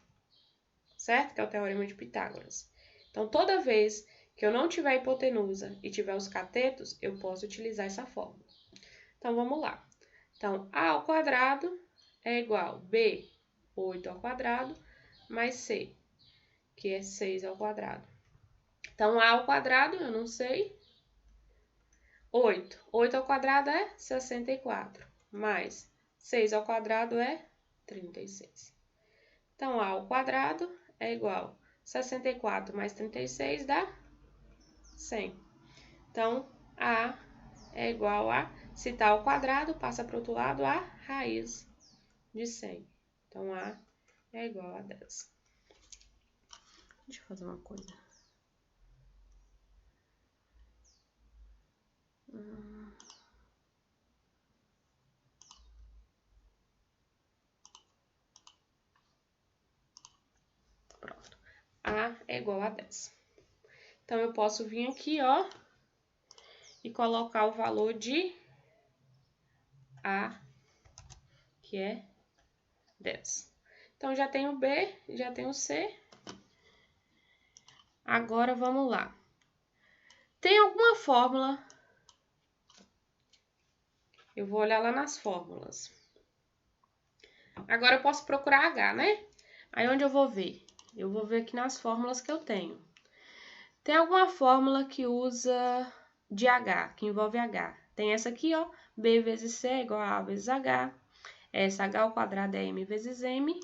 Certo? Que é o teorema de Pitágoras. Então, toda vez que eu não tiver hipotenusa e tiver os catetos, eu posso utilizar essa fórmula. Então, vamos lá. Então, A ao quadrado é igual a B, 8 ao quadrado, mais C, que é 6 ao quadrado. Então, A ao quadrado, eu não sei. 8. 8 ao quadrado é 64, mais 6 ao quadrado é 36. Então, A ao quadrado é igual a 64 mais 36 dá 100. Então, A é igual a, se está ao quadrado, passa para o outro lado, a raiz de 100. Então, A é igual a 10. Deixa eu fazer uma coisa. Pronto. A é igual a 10. Então, eu posso vir aqui, ó, e colocar o valor de A, que é 10. Então, já tenho B, já tenho C. Agora, vamos lá. Tem alguma fórmula? Eu vou olhar lá nas fórmulas. Agora, eu posso procurar H, né? Aí, onde eu vou ver? Eu vou ver aqui nas fórmulas que eu tenho. Tem alguma fórmula que usa de H, que envolve H. Tem essa aqui, ó. B vezes C é igual a A vezes H. Essa H ao quadrado é M vezes M.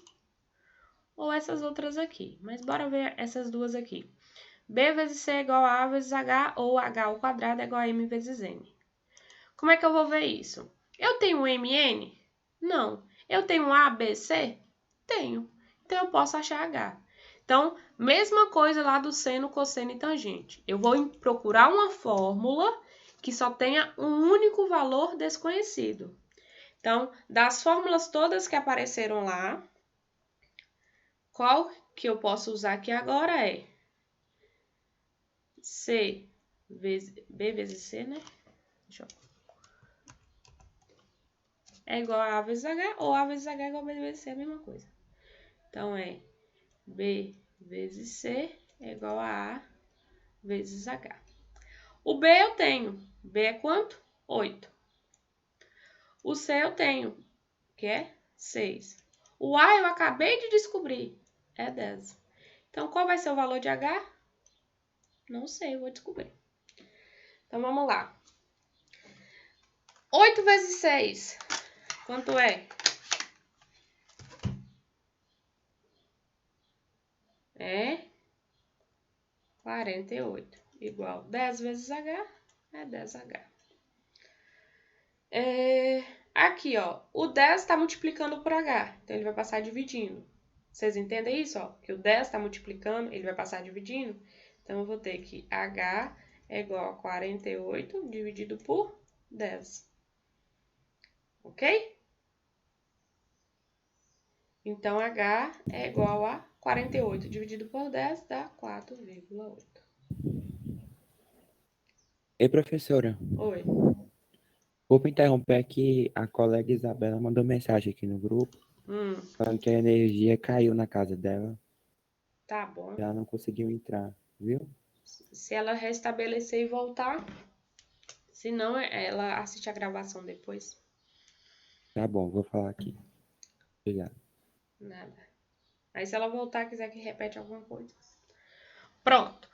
Ou essas outras aqui. Mas bora ver essas duas aqui. B vezes C é igual a A vezes H, ou H ao quadrado é igual a M vezes M. Como é que eu vou ver isso? Eu tenho MN? Não. Eu tenho A, B, C? Tenho. Então, eu posso achar H. Então, mesma coisa lá do seno, cosseno e tangente. Eu vou procurar uma fórmula que só tenha um único valor desconhecido. Então, das fórmulas todas que apareceram lá, qual que eu posso usar aqui agora é C vezes B vezes C, né? Deixa eu... É igual a A vezes H, ou A vezes H é igual a B vezes C, é a mesma coisa. Então, é B vezes C é igual a A vezes H. O B eu tenho. B é quanto? 8. O C eu tenho, que é 6. O A eu acabei de descobrir. é 10. Então, qual vai ser o valor de H? Não sei, eu vou descobrir. Então, vamos lá. 8 vezes 6, quanto é? É 48, igual 10 vezes H, é 10H. Aqui, ó, o 10 está multiplicando por H, então ele vai passar dividindo. Vocês entendem isso, ó? Que o 10 está multiplicando, ele vai passar dividindo. Então, eu vou ter que H é igual a 48 dividido por 10. Ok? Então, H é igual a 48 dividido por 10 dá 4,8. Ei, professora, Oi. vou me interromper aqui. A colega Isabela mandou mensagem aqui no grupo, falando que a energia caiu na casa dela. Tá bom. Ela não conseguiu entrar, viu? Se ela restabelecer e voltar, se não, ela assiste a gravação depois. Tá bom, vou falar aqui. Obrigado. Nada. Aí se ela voltar, quiser que repete alguma coisa. Pronto.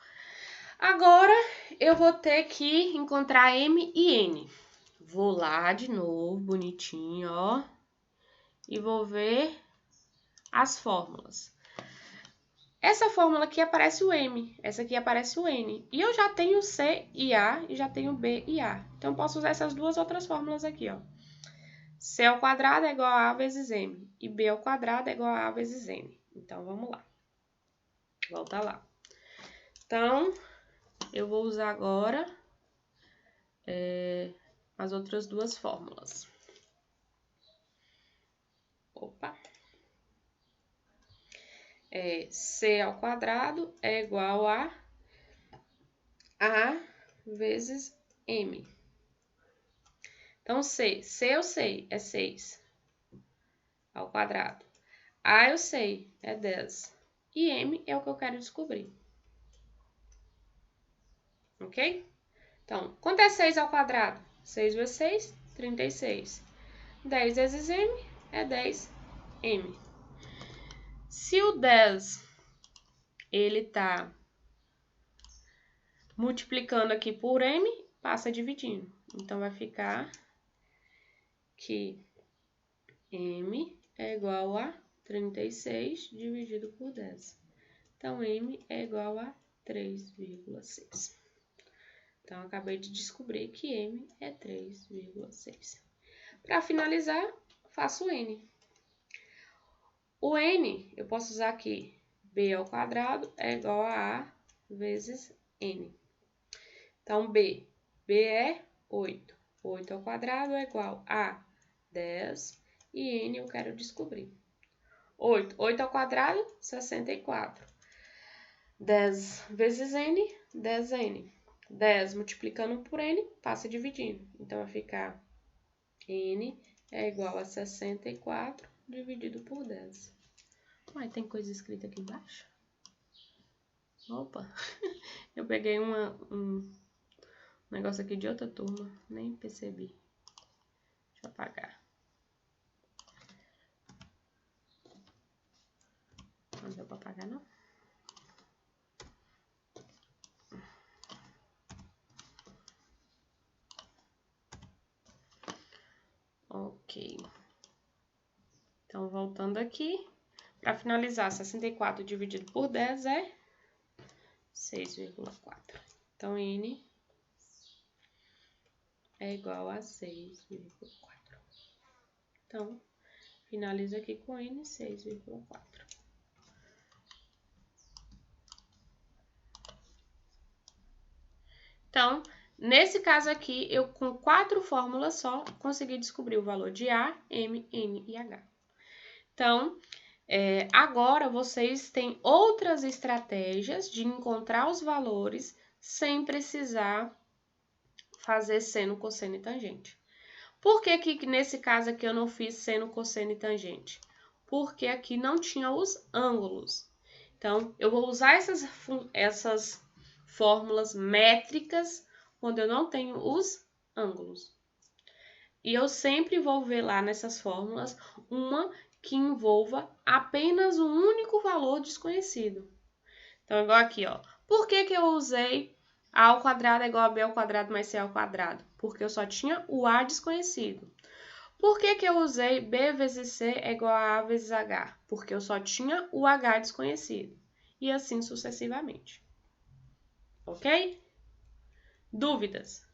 Agora eu vou ter que encontrar M e N. Vou lá de novo, bonitinho, ó. E vou ver as fórmulas. Essa fórmula aqui aparece o M, essa aqui aparece o N. E eu já tenho C e A e já tenho B e A. Então, eu posso usar essas duas outras fórmulas aqui, ó. C ao quadrado é igual a A vezes M. E B ao quadrado é igual a A vezes N. Então, vamos lá. Volta lá. Então, eu vou usar agora as outras duas fórmulas. Opa. C ao quadrado é igual a A vezes M. Então, C eu sei, é 6 ao quadrado. A eu sei, é 10. E M é o que eu quero descobrir. Ok? Então, quanto é 6 ao quadrado? 6 vezes 6, 36. 10 vezes M é 10M. Se o 10, ele tá multiplicando aqui por M, passa dividindo. Então, vai ficar que M é igual a 36 dividido por 10. Então, M é igual a 3,6. Então, eu acabei de descobrir que M é 3,6. Para finalizar, faço N. O N, eu posso usar aqui. B ao quadrado é igual a A vezes N. Então, B é 8. 8 ao quadrado é igual a 10. E N eu quero descobrir. 8 ao quadrado, 64. 10 vezes N, 10N. 10 multiplicando por N, passa dividindo. Então, vai ficar N é igual a 64 dividido por 10. Uai, tem coisa escrita aqui embaixo? Opa, eu peguei um negócio aqui de outra turma, nem percebi. Deixa eu apagar. Não deu pra apagar, não? Ok. Então, voltando aqui. Para finalizar, 64 dividido por 10 é 6,4. Então, N é igual a 6,4. Então, finalizo aqui com N, 6,4. Então, nesse caso aqui, eu com 4 fórmulas só consegui descobrir o valor de A, M, N e H. Então, agora vocês têm outras estratégias de encontrar os valores sem precisar fazer seno, cosseno e tangente. Por que que nesse caso aqui eu não fiz seno, cosseno e tangente? Porque aqui não tinha os ângulos. Então, eu vou usar essas fórmulas métricas quando eu não tenho os ângulos. E eu sempre vou ver lá nessas fórmulas uma que envolva apenas um único valor desconhecido. Então, igual aqui, ó. Por que que eu usei a ao quadrado é igual a b ao quadrado mais c ao quadrado? Porque eu só tinha o a desconhecido. Por que que eu usei b vezes c é igual a vezes h? Porque eu só tinha o h desconhecido. E assim sucessivamente. Ok? Dúvidas?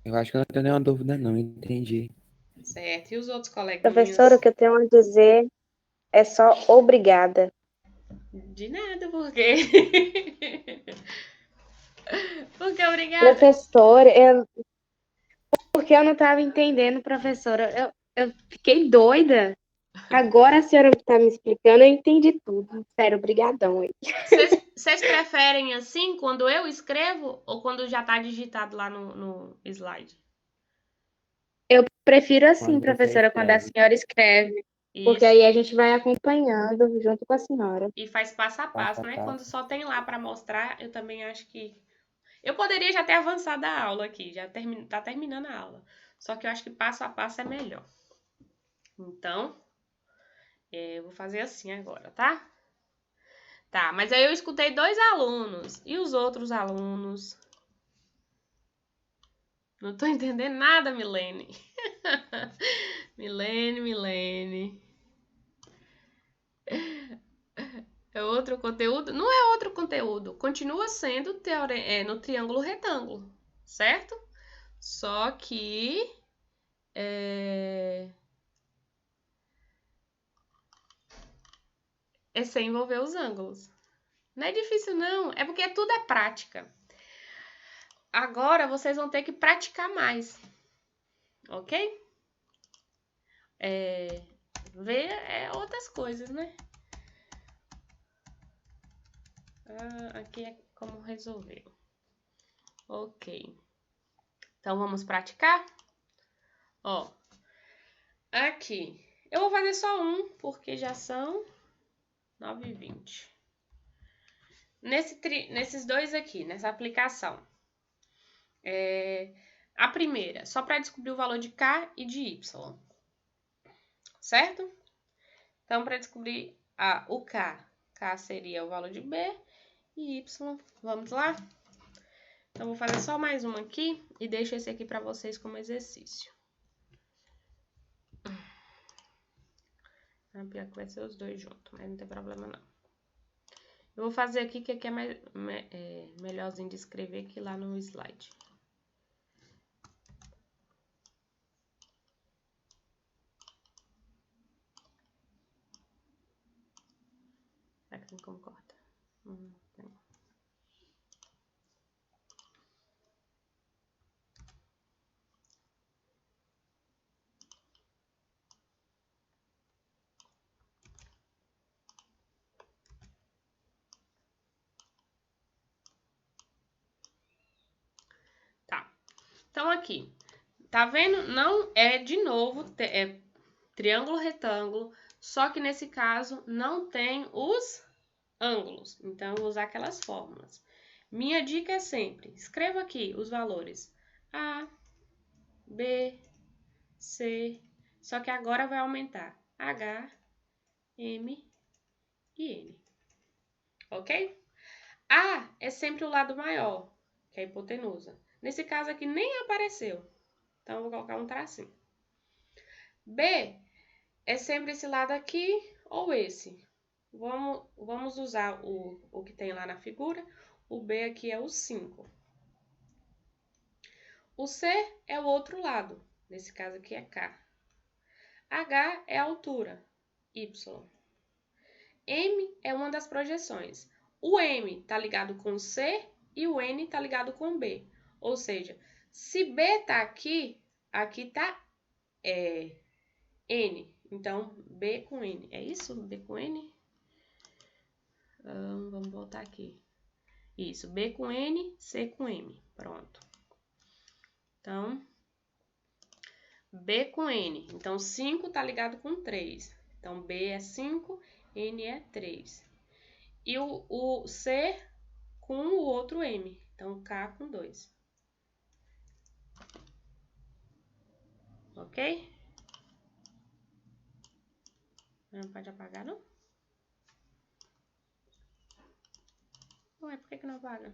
Eu acho que eu não tenho nenhuma dúvida, não. Entendi. Certo. E os outros Professora, o coleguinhas? que eu tenho a dizer é só obrigada. De nada, por quê? Por que obrigada? Professora, porque eu não estava entendendo, professora. Eu fiquei doida. Agora a senhora está me explicando, eu entendi tudo. Sério, obrigadão. Vocês preferem assim, quando eu escrevo, ou quando já está digitado lá no slide? Eu prefiro assim, Quando você professora, quando a escreve. senhora escreve. Porque Isso. aí a gente vai acompanhando junto com a senhora. E faz passo a Passo passo, a né? Quando passo. só tem lá para mostrar, eu também acho que... Eu poderia já ter avançado a aula aqui, já tá terminando a aula. Só que eu acho que passo a passo é melhor. Então, eu vou fazer assim agora, tá? Tá, mas aí eu escutei 2 alunos. E os outros alunos? Não tô entendendo nada, Milene. Milene. É outro conteúdo? Não é outro conteúdo. Continua sendo no triângulo retângulo, certo? Só que é sem envolver os ângulos. Não é difícil, não. É porque tudo é prática. Agora vocês vão ter que praticar mais, ok? Ver outras coisas, né? Aqui é como resolver. Ok. Então, vamos praticar? Ó, aqui. Eu vou fazer só um, porque já são 9h20. Nesses dois aqui, nessa aplicação. A primeira, só para descobrir o valor de K e de Y. Certo? Então, para descobrir o K seria o valor de B e Y, vamos lá? Então, vou fazer só mais uma aqui e deixo esse aqui para vocês como exercício. Pior que vai ser os dois juntos, mas não tem problema não. Eu vou fazer aqui que aqui é melhorzinho de escrever que lá no slide. Será que tem como corta? Tem. Tá. Então, aqui. Tá vendo? Não é, de novo, triângulo retângulo, só que nesse caso não tem os ângulos. Então, eu vou usar aquelas fórmulas. Minha dica é sempre, escreva aqui os valores A, B, C, só que agora vai aumentar H, M e N. Ok? A é sempre o lado maior, que é a hipotenusa. Nesse caso aqui nem apareceu. Então, eu vou colocar um tracinho. B é sempre esse lado aqui ou esse. Vamos usar o que tem lá na figura. O B aqui é o 5. O C é o outro lado. Nesse caso aqui é K. H é a altura, Y. M é uma das projeções. O M está ligado com C e o N está ligado com B. Ou seja, se B está aqui, aqui está N. Então, B com N. É isso? B com N? Vamos voltar aqui. Isso, B com N, C com M. Pronto. Então, B com N. Então, 5 está ligado com 3. Então, B é 5, N é 3. E o C com o outro M. Então, K com 2. Ok? Não pode apagar, não? Ué, por que não apaga?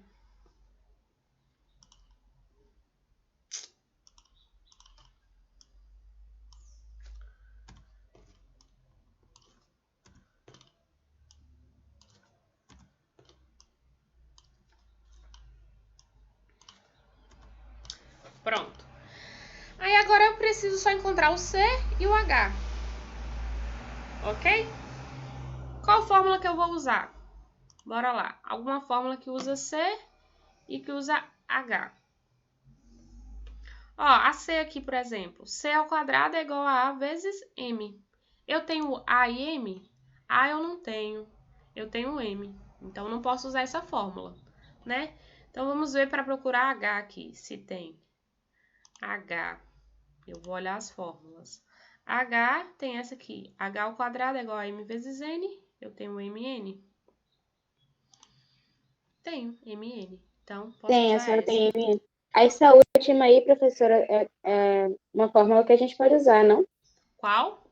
Pronto. Aí agora eu preciso só encontrar o C e o H. Ok? Qual fórmula que eu vou usar? Bora lá. Alguma fórmula que usa C e que usa H. Ó, a C aqui, por exemplo. C ao quadrado é igual a A vezes M. Eu tenho A e M? A eu não tenho. Eu tenho M. Então, eu não posso usar essa fórmula, né? Então, vamos ver para procurar H aqui, se tem. H. Eu vou olhar as fórmulas. H tem essa aqui. H ao quadrado é igual a M vezes N. Eu tenho MN. Tenho MN. Então, posso Tem, a usar senhora essa. tem MN. Essa última aí, professora, é uma fórmula que a gente pode usar, não? Qual?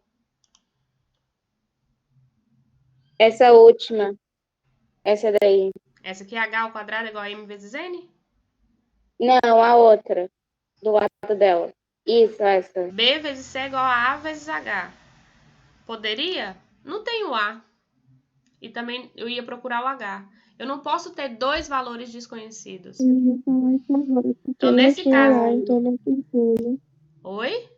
Essa última. Essa daí. Essa aqui, H ao quadrado é igual a M vezes N? Não, a outra. Do lado dela. Isso, essa. B vezes C é igual a A vezes H. Poderia? Não tenho A. E também eu ia procurar o H. Eu não posso ter dois valores desconhecidos. Então, nesse caso... então não precisa. Oi?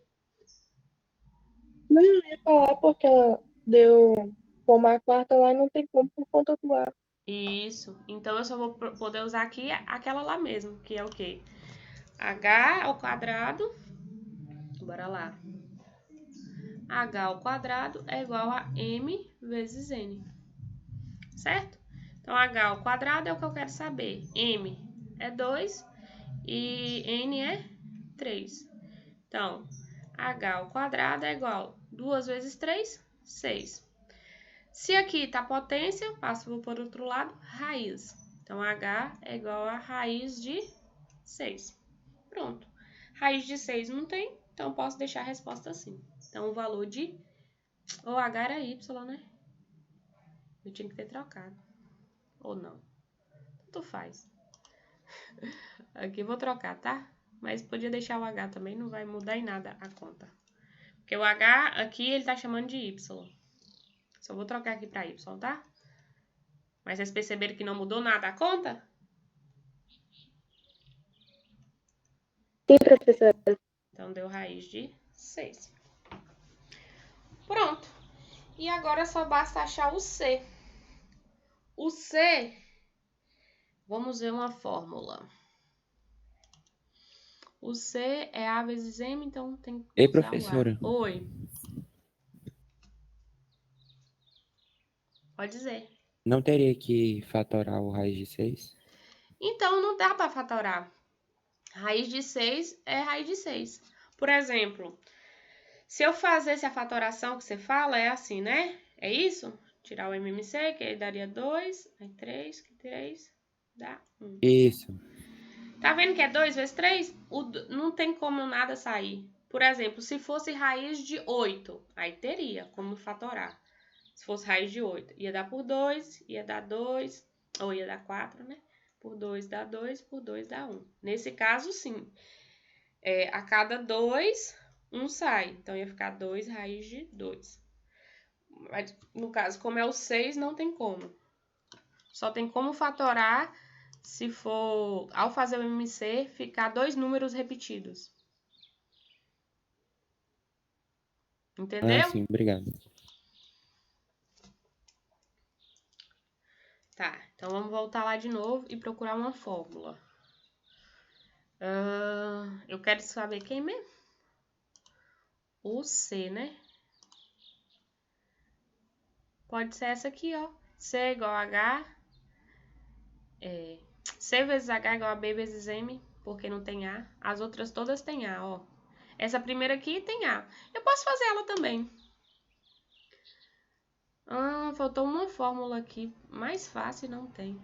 Não, eu ia falar porque ela deu como a quarta lá e não tem como por conta do ar. Isso. Então, eu só vou poder usar aqui aquela lá mesmo, que é o quê? H ao quadrado... Bora lá. H ao quadrado é igual a M vezes N. Certo? Então, H ao quadrado é o que eu quero saber. M é 2 e N é 3. Então, H ao quadrado é igual a 2 vezes 3, 6. Se aqui está potência, passo por outro lado, raiz. Então, H é igual a raiz de 6. Pronto. Raiz de 6 não tem, então posso deixar a resposta assim. Então, o valor de... O H era Y, né? Eu tinha que ter trocado. Ou não. Tanto faz. Aqui eu vou trocar, tá? Mas podia deixar o H também, não vai mudar em nada a conta. Porque o H aqui ele tá chamando de Y. Só vou trocar aqui pra Y, tá? Mas vocês perceberam que não mudou nada a conta? Sim, professora. Então deu raiz de 6. Pronto. E agora só basta achar o C. O C, vamos ver uma fórmula. O C é A vezes M, então tem que Ei, usar o A. professora, Oi. Pode dizer. não teria que fatorar o raiz de 6? Então, não dá para fatorar. Raiz de 6 é raiz de 6. Por exemplo, se eu fizesse a fatoração que você fala, é assim, né? É isso? Tirar o MMC, que aí daria 2, aí 3, que 3 dá 1. Isso. Tá vendo que é 2 vezes 3? Não tem como nada sair. Por exemplo, se fosse raiz de 8, aí teria como fatorar. Se fosse raiz de 8, ia dar por 2, ia dar 2, ou ia dar 4, né? Por 2 dá 2, por 2 dá 1. Nesse caso, sim. A cada 2, 1 sai. Então, ia ficar 2 raiz de 2. Mas, no caso, como é o 6, não tem como. Só tem como fatorar se for, ao fazer o MC, ficar 2 números repetidos. Entendeu? Ah, sim, obrigado. Tá, então vamos voltar lá de novo e procurar uma fórmula. Eu quero saber quem mesmo? O C, né? Pode ser essa aqui, ó. C é igual a H. C vezes H é igual a B vezes M, porque não tem A. As outras todas têm A, ó. Essa primeira aqui tem A. Eu posso fazer ela também. Faltou uma fórmula aqui. Mais fácil não tem.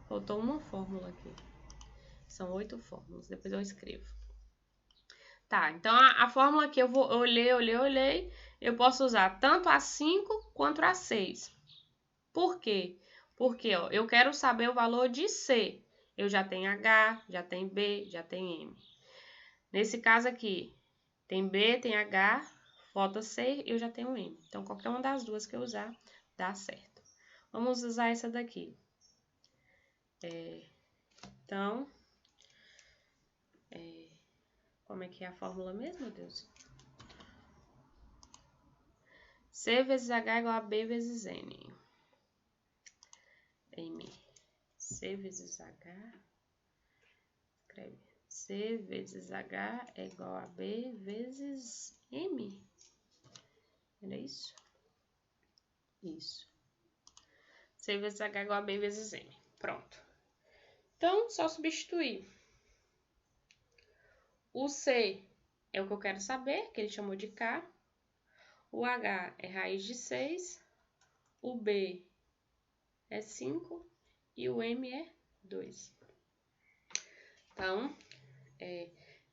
Faltou uma fórmula aqui. São 8 fórmulas. Depois eu escrevo. Tá, então a fórmula que eu olhei, eu posso usar tanto a 5 quanto a 6. Por quê? Porque, ó, eu quero saber o valor de C. Eu já tenho H, já tenho B, já tenho M. Nesse caso aqui, tem B, tem H, falta C, eu já tenho M. Então, qualquer uma das duas que eu usar, dá certo. Vamos usar essa daqui. Então, como é que é a fórmula mesmo, meu Deus? C vezes H igual a B vezes N. M. C vezes H. Escreve. C vezes H é igual a B vezes M. Era isso? Isso. C vezes H é igual a B vezes M. Pronto. Então, só substituir. O C é o que eu quero saber, que ele chamou de K. O H é raiz de 6. O B é 5. E o M é 2. Então,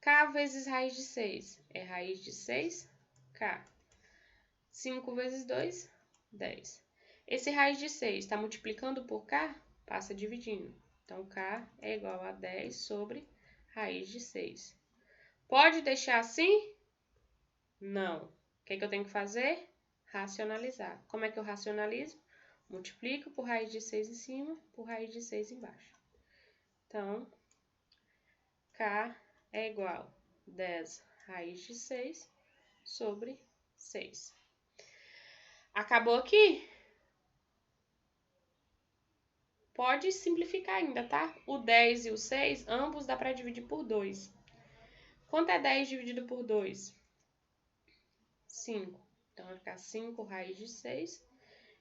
K vezes raiz de 6 é raiz de 6K. 5 vezes 2, 10. Esse raiz de 6 está multiplicando por K? Passa dividindo. Então, K é igual a 10 sobre raiz de 6. Pode deixar assim? Não. O que eu tenho que fazer? Racionalizar. Como é que eu racionalizo? Multiplico por raiz de 6 em cima, por raiz de 6 embaixo. Então, K é igual a 10 raiz de 6 sobre 6. Acabou aqui? Pode simplificar ainda, tá? O 10 e o 6, ambos dá para dividir por 2. Quanto é 10 dividido por 2? 5. Então, vai ficar 5 raiz de 6.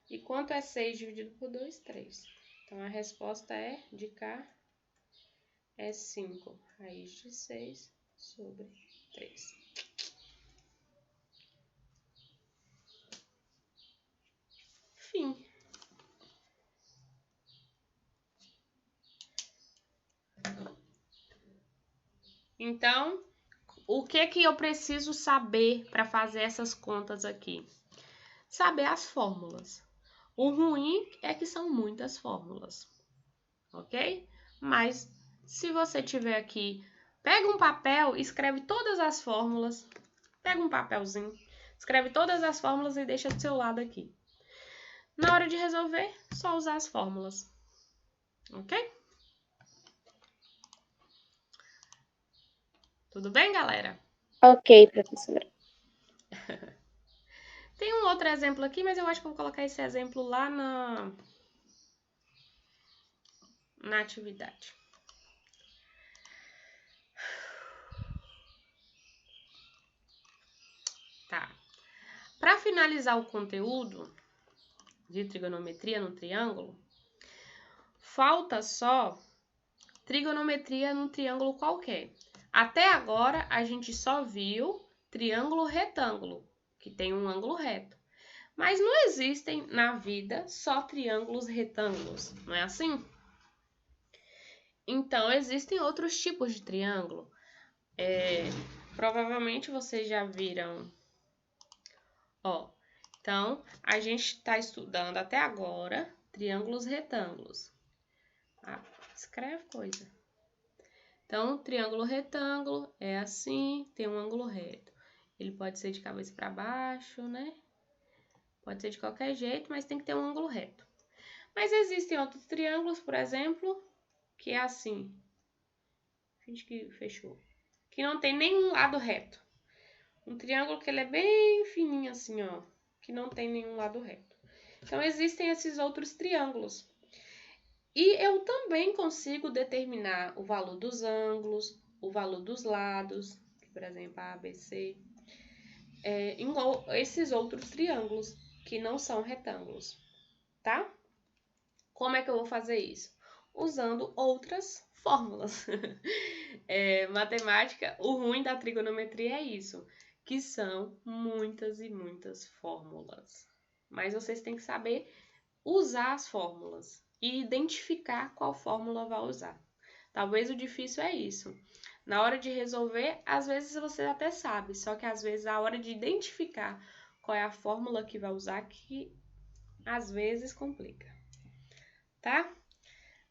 E quanto é 6 dividido por 2? 3. Então, a resposta é de K é 5 raiz de 6 sobre 3. Fim. Então, o que eu preciso saber para fazer essas contas aqui? Saber as fórmulas. O ruim é que são muitas fórmulas, ok? Mas, se você tiver aqui, pega um papel, escreve todas as fórmulas, pega um papelzinho, escreve todas as fórmulas e deixa do seu lado aqui. Na hora de resolver, só usar as fórmulas, ok? Tudo bem, galera? Ok, professora. Tem um outro exemplo aqui, mas eu acho que eu vou colocar esse exemplo lá na atividade. Tá. Para finalizar o conteúdo de trigonometria no triângulo, falta só trigonometria num triângulo qualquer. Até agora, a gente só viu triângulo retângulo, que tem um ângulo reto. Mas não existem na vida só triângulos retângulos, não é assim? Então, existem outros tipos de triângulo. Provavelmente vocês já viram. Ó, então, a gente está estudando até agora triângulos retângulos. Escreve coisa. Então, triângulo retângulo é assim, tem um ângulo reto. Ele pode ser de cabeça para baixo, né? Pode ser de qualquer jeito, mas tem que ter um ângulo reto. Mas existem outros triângulos, por exemplo, que é assim. Finge que fechou. Que não tem nenhum lado reto. Um triângulo que ele é bem fininho assim, ó. Que não tem nenhum lado reto. Então, existem esses outros triângulos. E eu também consigo determinar o valor dos ângulos, o valor dos lados, por exemplo, A, B, C, em esses outros triângulos que não são retângulos, tá? Como é que eu vou fazer isso? Usando outras fórmulas. Matemática, o ruim da trigonometria é isso, que são muitas e muitas fórmulas. Mas vocês têm que saber usar as fórmulas e identificar qual fórmula vai usar. Talvez o difícil é isso. Na hora de resolver, às vezes você até sabe, só que às vezes a hora de identificar qual é a fórmula que vai usar que às vezes complica, tá?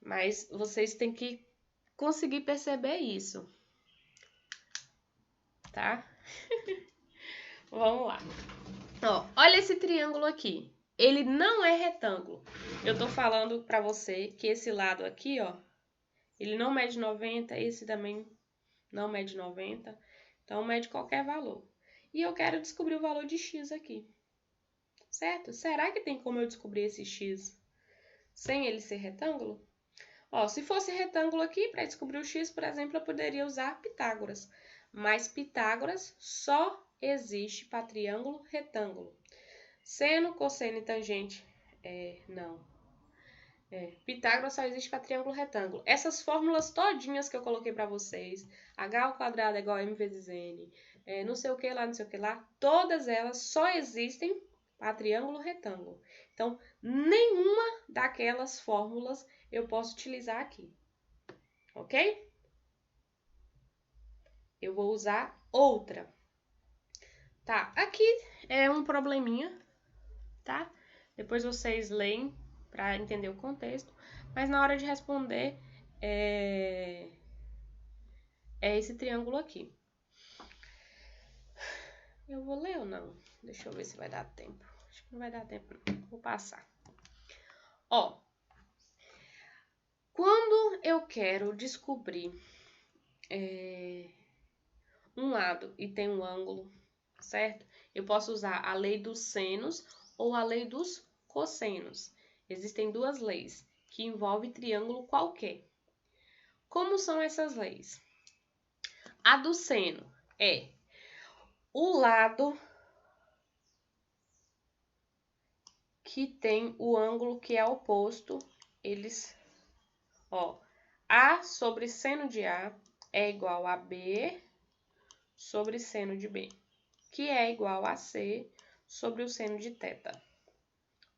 Mas vocês têm que conseguir perceber isso, tá? Vamos lá. Ó, olha esse triângulo aqui. Ele não é retângulo. Eu tô falando pra você que esse lado aqui, ó, ele não mede 90, esse também não mede 90. Então, mede qualquer valor. E eu quero descobrir o valor de x aqui. Certo? Será que tem como eu descobrir esse x sem ele ser retângulo? Ó, se fosse retângulo aqui, para descobrir o x, por exemplo, eu poderia usar Pitágoras. Mas Pitágoras só existe para triângulo retângulo. Seno, cosseno e tangente, não. Pitágoras só existe para triângulo retângulo. Essas fórmulas todinhas que eu coloquei para vocês, h ao quadrado é igual a m vezes n, não sei o que lá, não sei o que lá, todas elas só existem para triângulo retângulo. Então, nenhuma daquelas fórmulas eu posso utilizar aqui, ok? Eu vou usar outra. Tá, aqui é um probleminha, tá? Depois vocês leem para entender o contexto, mas na hora de responder é esse triângulo aqui. Eu vou ler ou não? Deixa eu ver se vai dar tempo. Acho que não vai dar tempo, não. Vou passar. Ó, quando eu quero descobrir um lado e tem um ângulo, certo? Eu posso usar a lei dos senos ou a lei dos cossenos. Existem duas leis que envolvem triângulo qualquer. Como são essas leis? A do seno é o lado que tem o ângulo que é oposto, eles, ó, A sobre seno de A é igual a B sobre seno de B, que é igual a C sobre o seno de θ,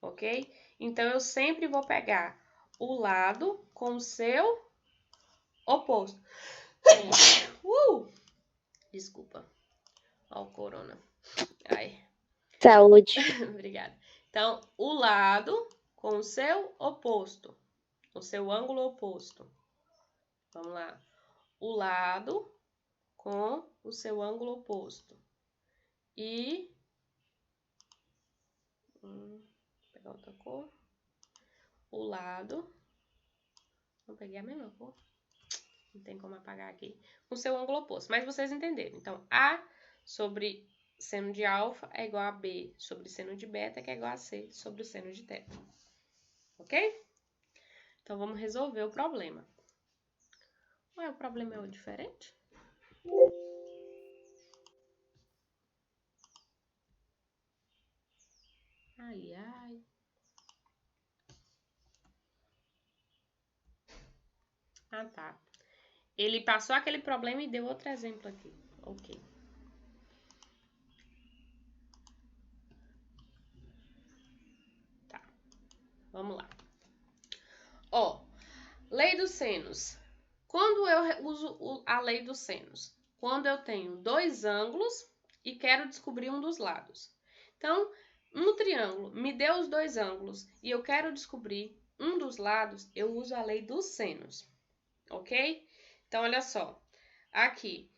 ok? Então, eu sempre vou pegar o lado com o seu oposto. Desculpa. Ó o corona. Ai. Saúde. Obrigada. Então, o lado com o seu oposto, o seu ângulo oposto. Vamos lá. O lado com o seu ângulo oposto. E... vou pegar outra cor. O lado... Vou pegar a mesma cor. Não tem como apagar aqui. Com o seu ângulo oposto. Mas vocês entenderam. Então, A sobre seno de alfa é igual a B sobre seno de beta, que é igual a C sobre o seno de θ. Ok? Então, vamos resolver o problema. Ué, o problema é o diferente? Ai, ai. Ah, tá. Ele passou aquele problema e deu outro exemplo aqui. Ok. Tá. Vamos lá. Ó, lei dos senos. Quando eu uso a lei dos senos? Quando eu tenho dois ângulos e quero descobrir um dos lados. Então, no triângulo, me deu os dois ângulos e eu quero descobrir um dos lados, eu uso a lei dos senos, ok? Então, olha só. Aqui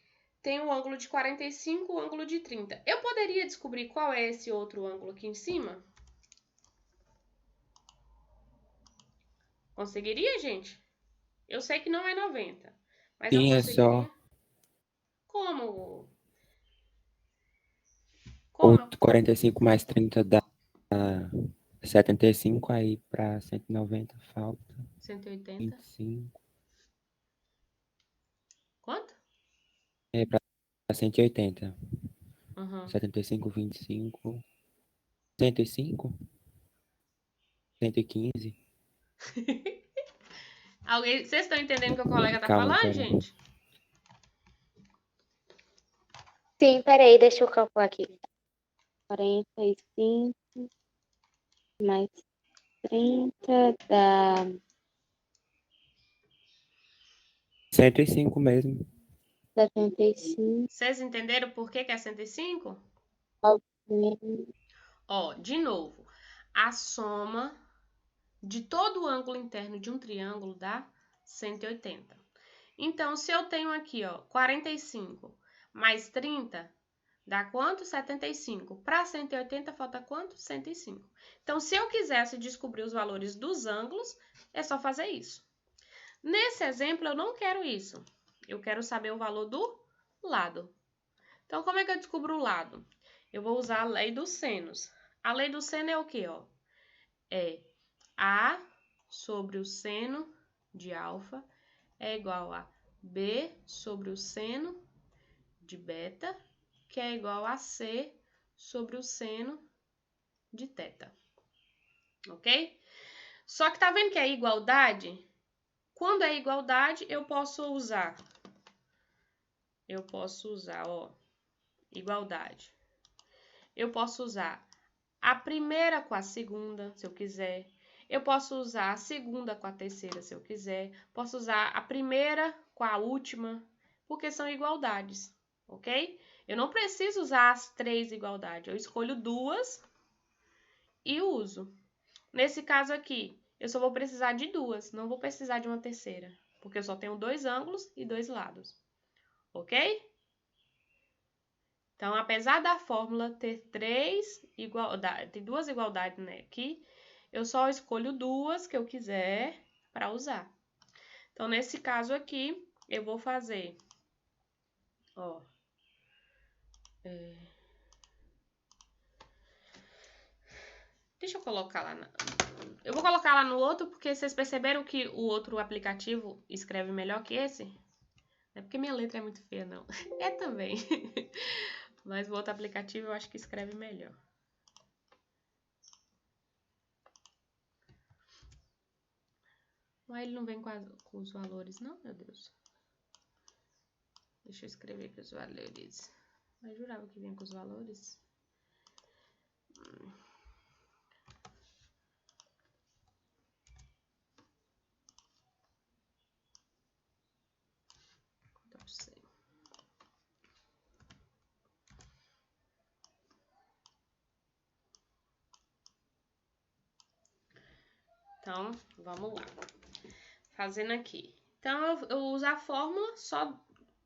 tem um ângulo de 45 e um ângulo de 30. Eu poderia descobrir qual é esse outro ângulo aqui em cima? Conseguiria, gente? Eu sei que não é 90, mas eu Sim, é conseguiria. só Como? 45 mais 30 dá 75, aí para 190 falta 180. 25. Quanto? É para 180. Uhum. 75, 25. 105? 115. Vocês estão entendendo o que o colega tá Calma, falando, pera. gente? Sim, peraí, deixa eu calcular aqui. 45 mais 30 dá 105 mesmo. 75. Vocês entenderam por que é 105? Ó, de novo, a soma de todo o ângulo interno de um triângulo dá 180. Então, se eu tenho aqui, ó, 45 mais 30, dá quanto? 75. Para 180, falta quanto? 105. Então, se eu quisesse descobrir os valores dos ângulos, é só fazer isso. Nesse exemplo, eu não quero isso. Eu quero saber o valor do lado. Então, como é que eu descubro o lado? Eu vou usar a lei dos senos. A lei do seno é o quê, ó? É A sobre o seno de alfa é igual a B sobre o seno de beta, que é igual a C sobre o seno de teta. Ok? Só que tá vendo que é igualdade? Quando é igualdade, eu posso usar, ó, igualdade. Eu posso usar a primeira com a segunda, se eu quiser. Eu posso usar a segunda com a terceira, se eu quiser. Posso usar a primeira com a última, porque são igualdades, ok? Eu não preciso usar as 3 igualdades. Eu escolho 2 e uso. Nesse caso aqui, eu só vou precisar de 2, não vou precisar de uma terceira, porque eu só tenho 2 ângulos e 2 lados, ok? Então, apesar da fórmula ter 2 igualdades, né, aqui, eu só escolho 2 que eu quiser para usar. Então, nesse caso aqui, eu vou fazer, ó, deixa eu colocar lá, eu vou colocar lá no outro, porque vocês perceberam que o outro aplicativo escreve melhor que esse? Não é porque minha letra é muito feia, não. É também. Mas o outro aplicativo eu acho que escreve melhor. Mas ele não vem com os valores, não, meu Deus. Deixa eu escrever aqui os valores. Mas jurava que vinha com os valores. Então, vamos lá. Fazendo aqui. Então, eu uso a fórmula, só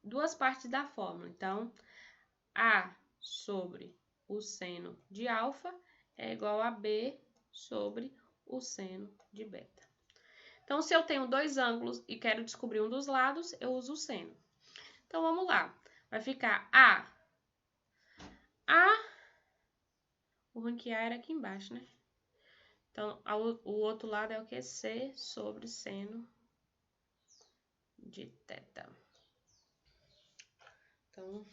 2 partes da fórmula. Então, A sobre o seno de alfa é igual a B sobre o seno de beta. Então, se eu tenho 2 ângulos e quero descobrir um dos lados, eu uso o seno. Então, vamos lá. Vai ficar o ranquear era aqui embaixo, né? Então, o outro lado é o que? C sobre seno de teta. Então,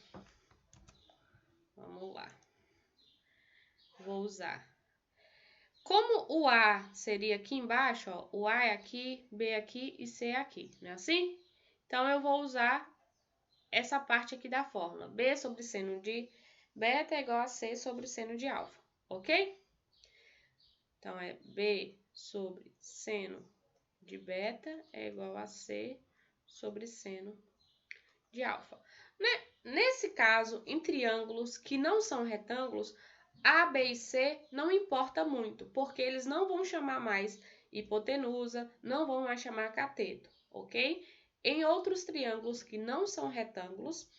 vamos lá. Vou usar. Como o A seria aqui embaixo, ó, o A é aqui, B aqui e C é aqui, não é assim? Então, eu vou usar essa parte aqui da fórmula. B sobre seno de beta é igual a C sobre seno de alfa, ok? Então, é B sobre seno de beta é igual a C sobre seno de alfa. Nesse caso, em triângulos que não são retângulos, A, B e C não importa muito, porque eles não vão chamar mais hipotenusa, não vão mais chamar cateto, ok? Em outros triângulos que não são retângulos,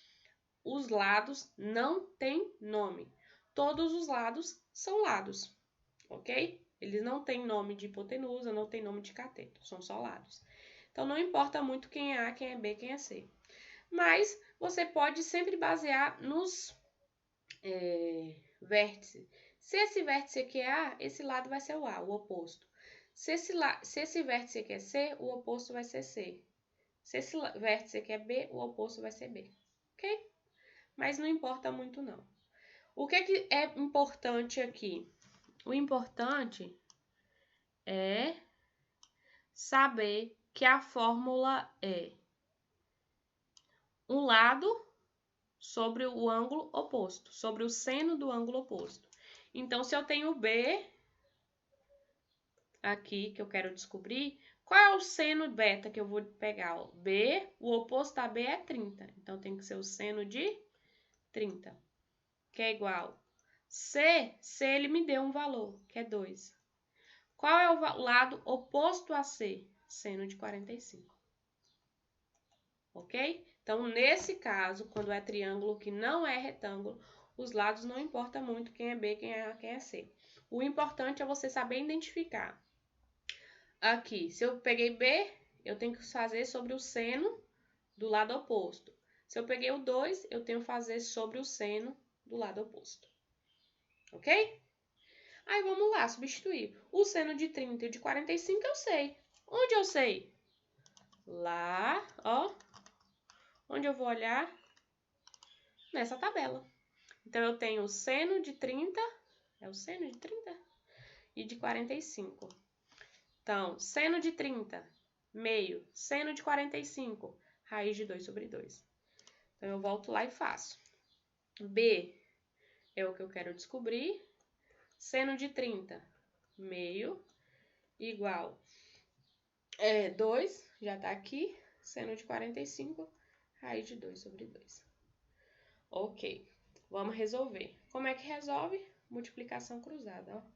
os lados não têm nome. Todos os lados são lados, ok? Eles não têm nome de hipotenusa, não têm nome de cateto, são só lados. Então, não importa muito quem é A, quem é B, quem é C. Mas você pode sempre basear nos vértices. Se esse vértice aqui é A, esse lado vai ser o A, o oposto. Se esse vértice aqui é C, o oposto vai ser C. Se esse vértice aqui é B, o oposto vai ser B. Ok? Mas não importa muito, não. O que é importante aqui? O importante é saber que a fórmula é um lado sobre o ângulo oposto, sobre o seno do ângulo oposto. Então, se eu tenho B, aqui que eu quero descobrir, qual é o seno beta que eu vou pegar? Ó? B, o oposto a B é 30. Então, tem que ser o seno de 30, que é igual. C, ele me deu um valor, que é 2. Qual é o lado oposto a C? Seno de 45. Ok? Então, nesse caso, quando é triângulo que não é retângulo, os lados não importa muito quem é B, quem é A, quem é C. O importante é você saber identificar. Aqui, se eu peguei B, eu tenho que fazer sobre o seno do lado oposto. Se eu peguei o 2, eu tenho que fazer sobre o seno do lado oposto. Ok? Aí, vamos lá, substituir. O seno de 30 e de 45 eu sei. Onde eu sei? Lá, ó. Onde eu vou olhar? Nessa tabela. Então, eu tenho o seno de 30, é o seno de 30? E de 45. Então, seno de 30, meio, seno de 45, raiz de 2 sobre 2. Então, eu volto lá e faço. B é o que eu quero descobrir. Seno de 30, meio, igual 2, já tá aqui. Seno de 45, raiz de 2 sobre 2. Ok, vamos resolver. Como é que resolve? Multiplicação cruzada, ó.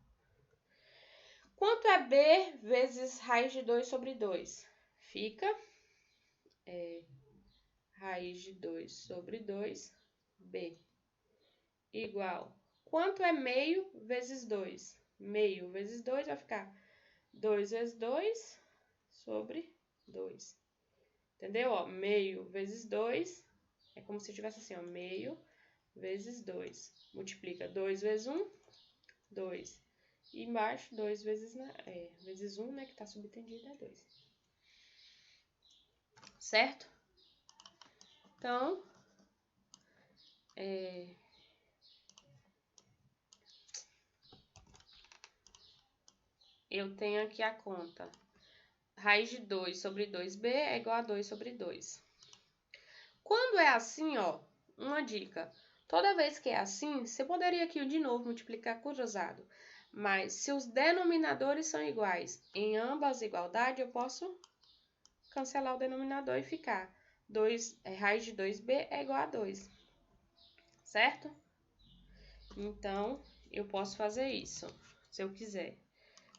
Quanto é B vezes raiz de 2 sobre 2? Fica raiz de 2 sobre 2, B, igual. Quanto é meio vezes 2? Meio vezes 2 vai ficar 2 vezes 2 sobre 2. Entendeu? Ó, meio vezes 2 é como se tivesse assim, ó, meio vezes 2. Multiplica 2 vezes 1, 2. E embaixo, 2 vezes, vezes 1, né, que tá subtendido, é 2. Certo? Então, eu tenho aqui a conta. Raiz de 2 sobre 2b é igual a 2 sobre 2. Quando é assim, ó, uma dica. Toda vez que é assim, você poderia aqui de novo multiplicar cruzado. Mas se os denominadores são iguais em ambas igualdades, eu posso cancelar o denominador e ficar raiz de 2b é igual a 2. Certo? Então, eu posso fazer isso, se eu quiser.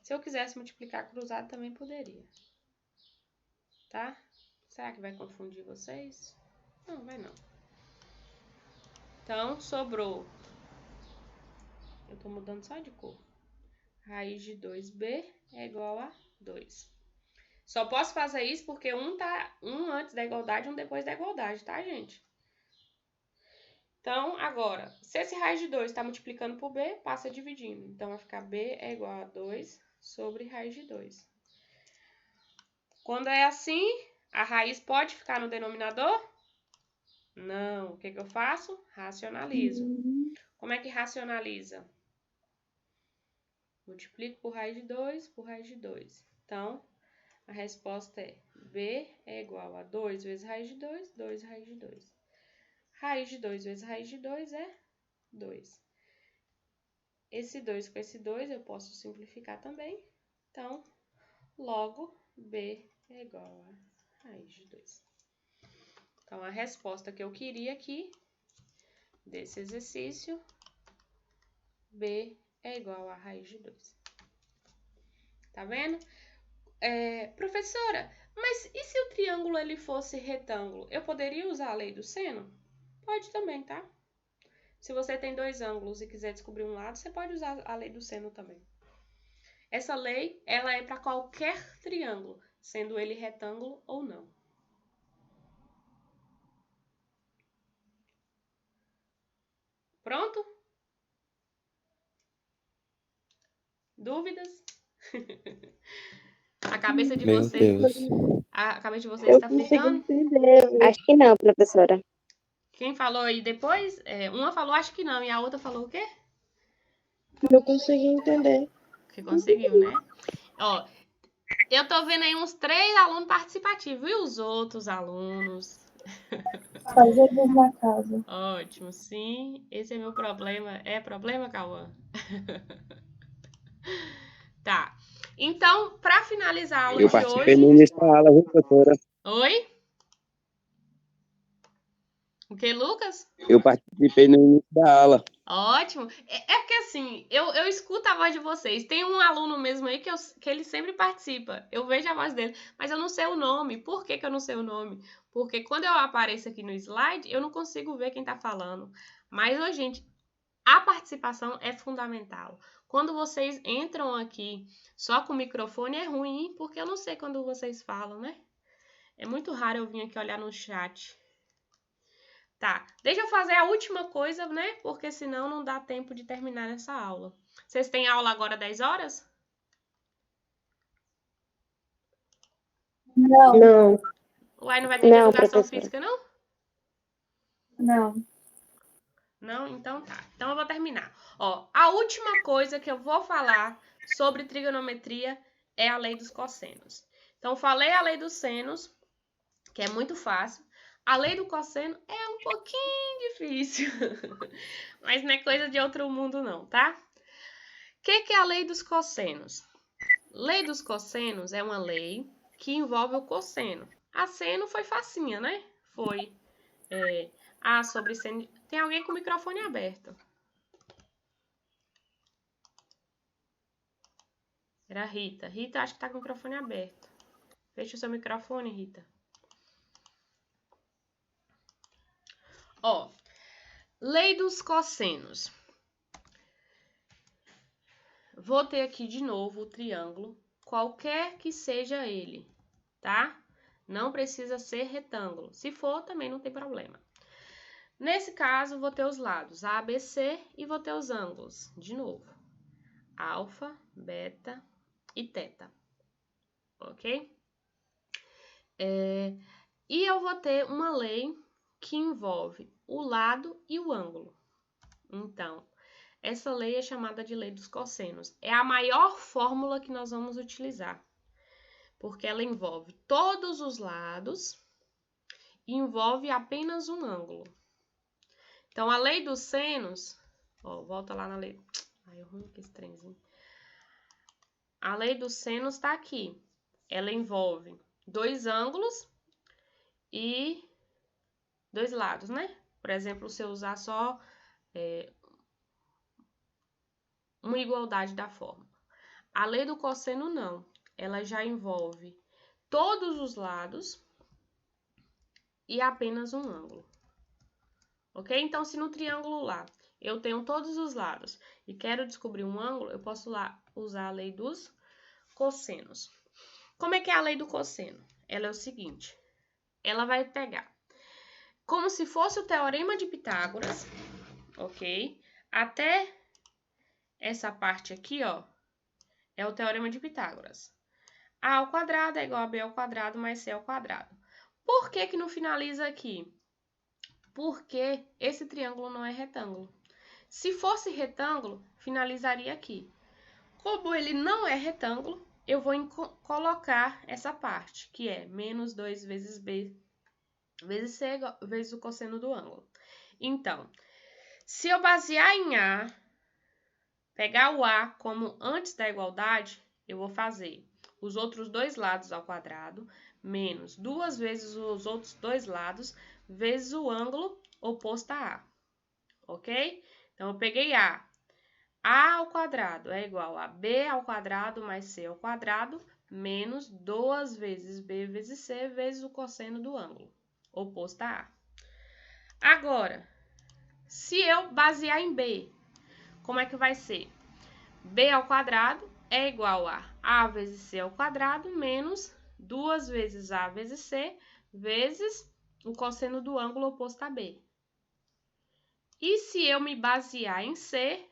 Se eu quisesse multiplicar cruzado, também poderia. Tá? Será que vai confundir vocês? Não, vai não. Então, sobrou. Eu tô mudando só de cor. Raiz de 2b é igual a 2. Só posso fazer isso porque um tá antes da igualdade e um depois da igualdade, tá, gente? Então, agora, se esse raiz de 2 está multiplicando por b, passa dividindo. Então, vai ficar b é igual a 2 sobre raiz de 2. Quando é assim, a raiz pode ficar no denominador? Não. O que eu faço? Racionalizo. Como é que racionaliza? Multiplico por raiz de 2 por raiz de 2. Então, a resposta é b é igual a 2 vezes raiz de 2, 2 raiz de 2. Raiz de 2 vezes raiz de 2 é 2. Esse 2 com esse 2 eu posso simplificar também. Então, logo, b é igual a raiz de 2. Então, a resposta que eu queria aqui, desse exercício, b é igual a raiz de 2. Tá vendo? Professora, mas e se o triângulo ele fosse retângulo? Eu poderia usar a lei do seno? Pode também, tá? Se você tem dois ângulos e quiser descobrir um lado, você pode usar a lei do seno também. Essa lei, ela é para qualquer triângulo, sendo ele retângulo ou não. Pronto? Dúvidas? A cabeça de vocês. A cabeça de vocês está fritando? Acho que não, professora. Quem falou aí depois? Uma falou acho que não, e a outra falou o quê? Eu consegui entender. Que conseguiu, né? Ó, eu tô vendo aí uns 3 alunos participativos. E os outros alunos? Fazer na casa. Ótimo, sim. Esse é meu problema. É problema, Cauã? Tá. Então, para finalizar a aula Eu de participei hoje... no início da aula, viu, professora? Oi? O que, Lucas? Eu participei no início da aula. Ótimo. É porque assim, eu escuto a voz de vocês. Tem um aluno mesmo aí que ele sempre participa. Eu vejo a voz dele, mas eu não sei o nome. Por que eu não sei o nome? Porque quando eu apareço aqui no slide, eu não consigo ver quem tá falando. Mas, ô, gente, a participação é fundamental. Quando vocês entram aqui só com o microfone é ruim, porque eu não sei quando vocês falam, né? É muito raro eu vir aqui olhar no chat. Tá, deixa eu fazer a última coisa, né? Porque senão não dá tempo de terminar essa aula. Vocês têm aula agora 10 horas? Não. Uai, não vai ter Não, educação professora. física, não? Não. Não? Então tá. Então eu vou terminar. Ó, a última coisa que eu vou falar sobre trigonometria é a lei dos cossenos. Então, falei a lei dos senos, que é muito fácil. A lei do cosseno é um pouquinho difícil, mas não é coisa de outro mundo não, tá? O que é a lei dos cossenos? Lei dos cossenos é uma lei que envolve o cosseno. A seno foi facinha, né? Foi A sobre seno. Tem alguém com o microfone aberto. Era a Rita. Rita, acho que tá com o microfone aberto. Fecha o seu microfone, Rita. Ó, lei dos cossenos. Vou ter aqui de novo o triângulo, qualquer que seja ele, tá? Não precisa ser retângulo. Se for, também não tem problema. Nesse caso, vou ter os lados A, B, C e vou ter os ângulos, de novo. Alfa, beta e teta, ok? E eu vou ter uma lei que envolve o lado e o ângulo. Então, essa lei é chamada de lei dos cossenos. É a maior fórmula que nós vamos utilizar, porque ela envolve todos os lados e envolve apenas um ângulo. Então, a lei dos senos, ó, volta lá na lei. Ai, eu ruim que esse trenzinho. A lei dos senos está aqui. Ela envolve dois ângulos e dois lados, né? Por exemplo, se eu usar só uma igualdade da fórmula. A lei do cosseno não. Ela já envolve todos os lados e apenas um ângulo. Ok? Então, se no triângulo lá eu tenho todos os lados e quero descobrir um ângulo, eu posso lá usar a lei dos cossenos. Como é que é a lei do cosseno? Ela é o seguinte, ela vai pegar como se fosse o teorema de Pitágoras, ok? Até essa parte aqui, ó, é o teorema de Pitágoras. A ao quadrado é igual a B ao quadrado mais C ao quadrado. Por que que não finaliza aqui? Porque esse triângulo não é retângulo. Se fosse retângulo, finalizaria aqui. Como ele não é retângulo, eu vou colocar essa parte, que é menos 2 vezes B vezes C vezes o cosseno do ângulo. Então, se eu basear em A, pegar o A como antes da igualdade, eu vou fazer os outros dois lados ao quadrado, menos 2 vezes os outros dois lados, vezes o ângulo oposto a A, ok? Então, eu peguei A. A ao quadrado é igual a B ao quadrado mais C ao quadrado, menos 2 vezes B vezes C vezes o cosseno do ângulo oposto a A. Agora, se eu basear em B, como é que vai ser? B ao quadrado é igual a vezes C ao quadrado menos 2 vezes A vezes C vezes o cosseno do ângulo oposto a B. E se eu me basear em C,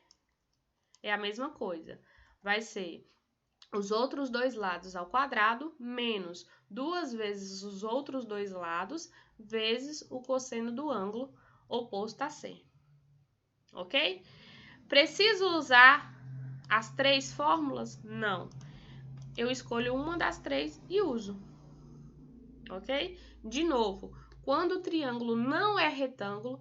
é a mesma coisa. Vai ser os outros dois lados ao quadrado menos 2 vezes os outros dois lados vezes o cosseno do ângulo oposto a C. Ok? Preciso usar as três fórmulas? Não. Eu escolho uma das três e uso. Ok? De novo, quando o triângulo não é retângulo,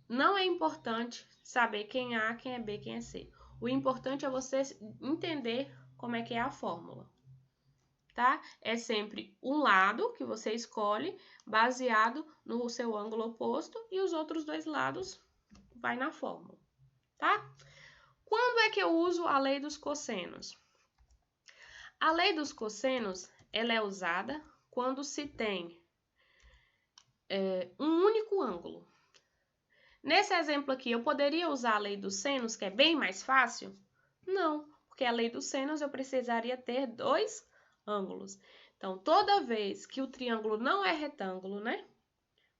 não é importante saber quem é A, quem é B, quem é C. O importante é você entender como é que é a fórmula, tá? É sempre um lado que você escolhe baseado no seu ângulo oposto e os outros dois lados vai na fórmula, tá? Quando é que eu uso a lei dos cossenos? A lei dos cossenos, ela é usada quando se tem um único ângulo. Nesse exemplo aqui, eu poderia usar a lei dos senos, que é bem mais fácil? Não, porque a lei dos senos eu precisaria ter dois ângulos. Então, toda vez que o triângulo não é retângulo, né?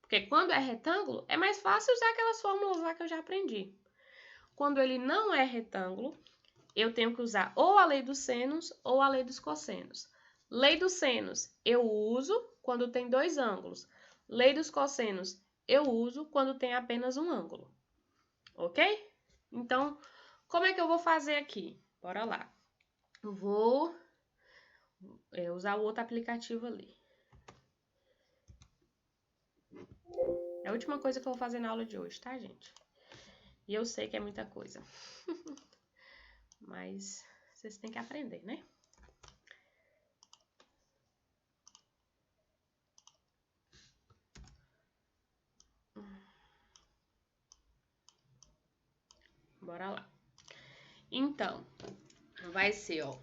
Porque quando é retângulo, é mais fácil usar aquelas fórmulas lá que eu já aprendi. Quando ele não é retângulo, eu tenho que usar ou a lei dos senos ou a lei dos cossenos. Lei dos senos eu uso quando tem dois ângulos. Lei dos cossenos eu uso quando tem apenas um ângulo. Ok? Então, como é que eu vou fazer aqui? Bora lá. Eu vou usar o outro aplicativo ali. É a última coisa que eu vou fazer na aula de hoje, tá, gente? E eu sei que é muita coisa. Mas vocês têm que aprender, né? Bora lá. Então, vai ser, ó,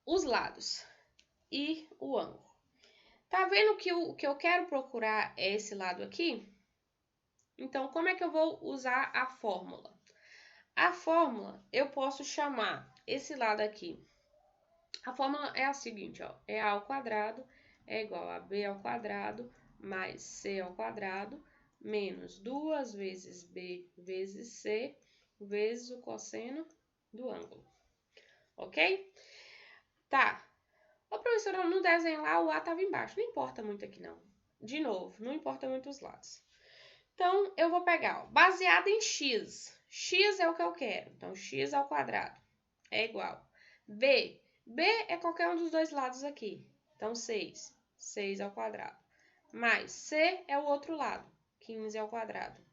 os lados e o ângulo. Tá vendo que o que eu quero procurar é esse lado aqui? Então, como é que eu vou usar a fórmula? A fórmula, eu posso chamar esse lado aqui. A fórmula é a seguinte, ó. É A ao quadrado é igual a B ao quadrado mais C ao quadrado menos 2 vezes B vezes C vezes o cosseno do ângulo. Ok? Tá. Ô, professora, no desenho lá o A estava embaixo. Não importa muito aqui, não. De novo, não importa muito os lados. Então, eu vou pegar, ó, baseado em x. X é o que eu quero. Então, x ao quadrado é igual. B. B é qualquer um dos dois lados aqui. Então, 6. 6 ao quadrado. Mais C é o outro lado. 15 ao quadrado.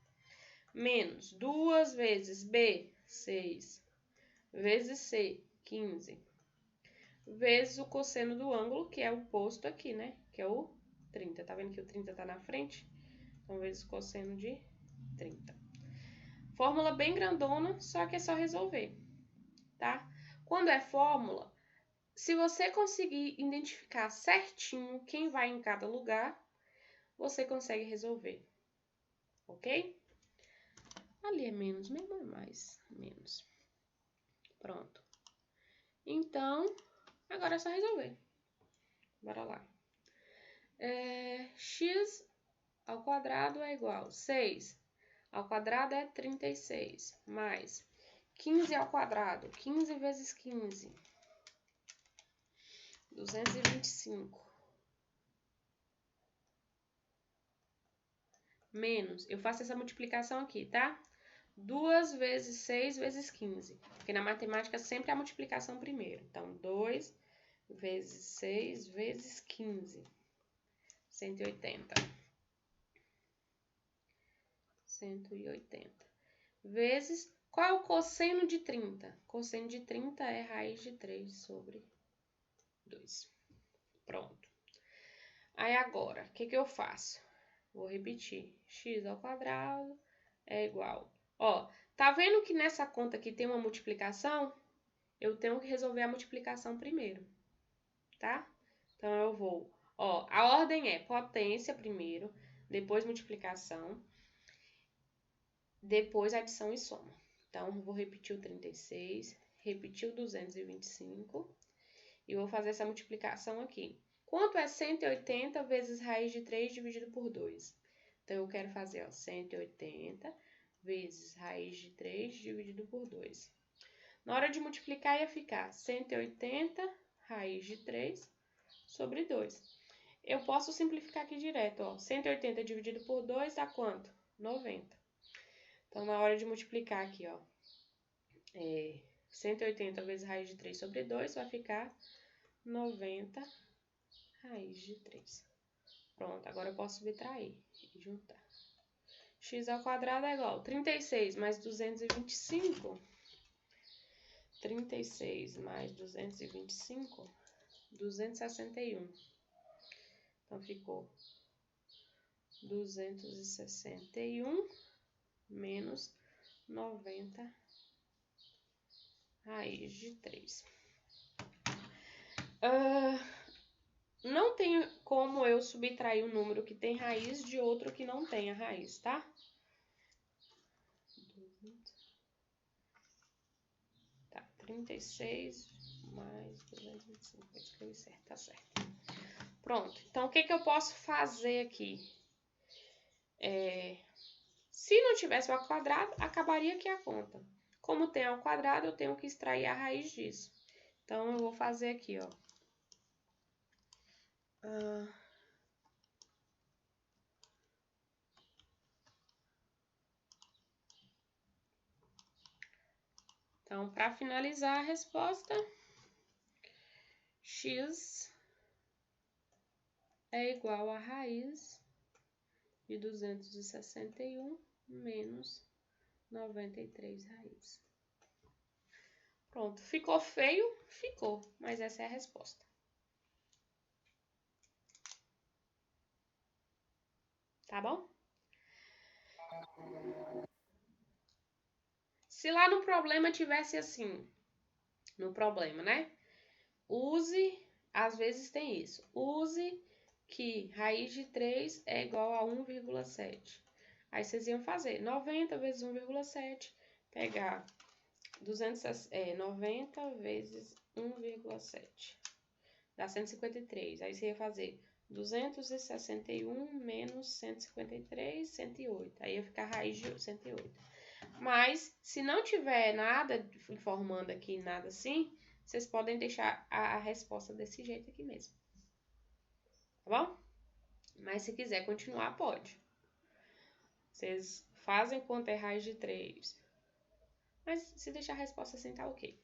Menos 2 vezes B, 6. Vezes C, 15. Vezes o cosseno do ângulo, que é o posto aqui, né? Que é o 30. Tá vendo que o 30 tá na frente? Então, vezes o cosseno de 30. Fórmula bem grandona, só que é só resolver, tá? Quando é fórmula, se você conseguir identificar certinho quem vai em cada lugar, você consegue resolver, ok? Ali é menos, mesmo é mais, menos. Pronto. Então, agora é só resolver. Bora lá. X ao quadrado é igual a 6 ao quadrado é 36, mais 15 ao quadrado, 15 vezes 15, 225. Menos, eu faço essa multiplicação aqui, tá? 2 vezes 6 vezes 15, porque na matemática sempre é a multiplicação primeiro. Então, 2 vezes 6 vezes 15, 180. 180. Vezes, qual é o cosseno de 30? Cosseno de 30 é raiz de 3 sobre 2. Pronto. Aí agora, o que eu faço? Vou repetir. X ao quadrado é igual. Ó, tá vendo que nessa conta aqui tem uma multiplicação? Eu tenho que resolver a multiplicação primeiro, tá? Então, eu vou... Ó, a ordem é potência primeiro, depois multiplicação, depois adição e soma. Então, eu vou repetir o 36, repetir o 225 e vou fazer essa multiplicação aqui. Quanto é 180 vezes raiz de 3 dividido por 2? Então, eu quero fazer, ó, 180 vezes raiz de 3 dividido por 2. Na hora de multiplicar, ia ficar 180 raiz de 3 sobre 2. Eu posso simplificar aqui direto, ó. 180 dividido por 2 dá quanto? 90. Então, na hora de multiplicar aqui, ó, 180 vezes raiz de 3 sobre 2 vai ficar 90 raiz de 3. Pronto, agora eu posso subtrair e juntar. X ao quadrado é igual a 36 mais 225 36 mais 225, 261. Então, ficou 261 menos 90 raiz de 3. Não tem como eu subtrair um número que tem raiz de outro que não tenha raiz, tá? Tá, 36 mais 225. Eu escrevi certo, tá certo. Pronto. Então, o que eu posso fazer aqui? Se não tivesse o ao quadrado, acabaria aqui a conta. Como tem ao quadrado, eu tenho que extrair a raiz disso. Então, eu vou fazer aqui, ó. Então, para finalizar a resposta, x é igual a raiz de 261 menos 93 raiz. Pronto, ficou feio? Ficou, mas essa é a resposta. Tá bom? Se lá no problema tivesse assim, no problema, né? Use, às vezes tem isso, use que raiz de 3 é igual a 1,7. Aí vocês iam fazer 90 vezes 1,7, pegar 90 vezes 1,7, dá 153. Aí você ia fazer 261 menos 153, 108. Aí ia ficar raiz de 108. Mas, se não tiver nada informando aqui, nada assim, vocês podem deixar a resposta desse jeito aqui mesmo. Tá bom? Mas se quiser continuar, pode. Vocês fazem quanto é raiz de 3. Mas se deixar a resposta assim, tá ok.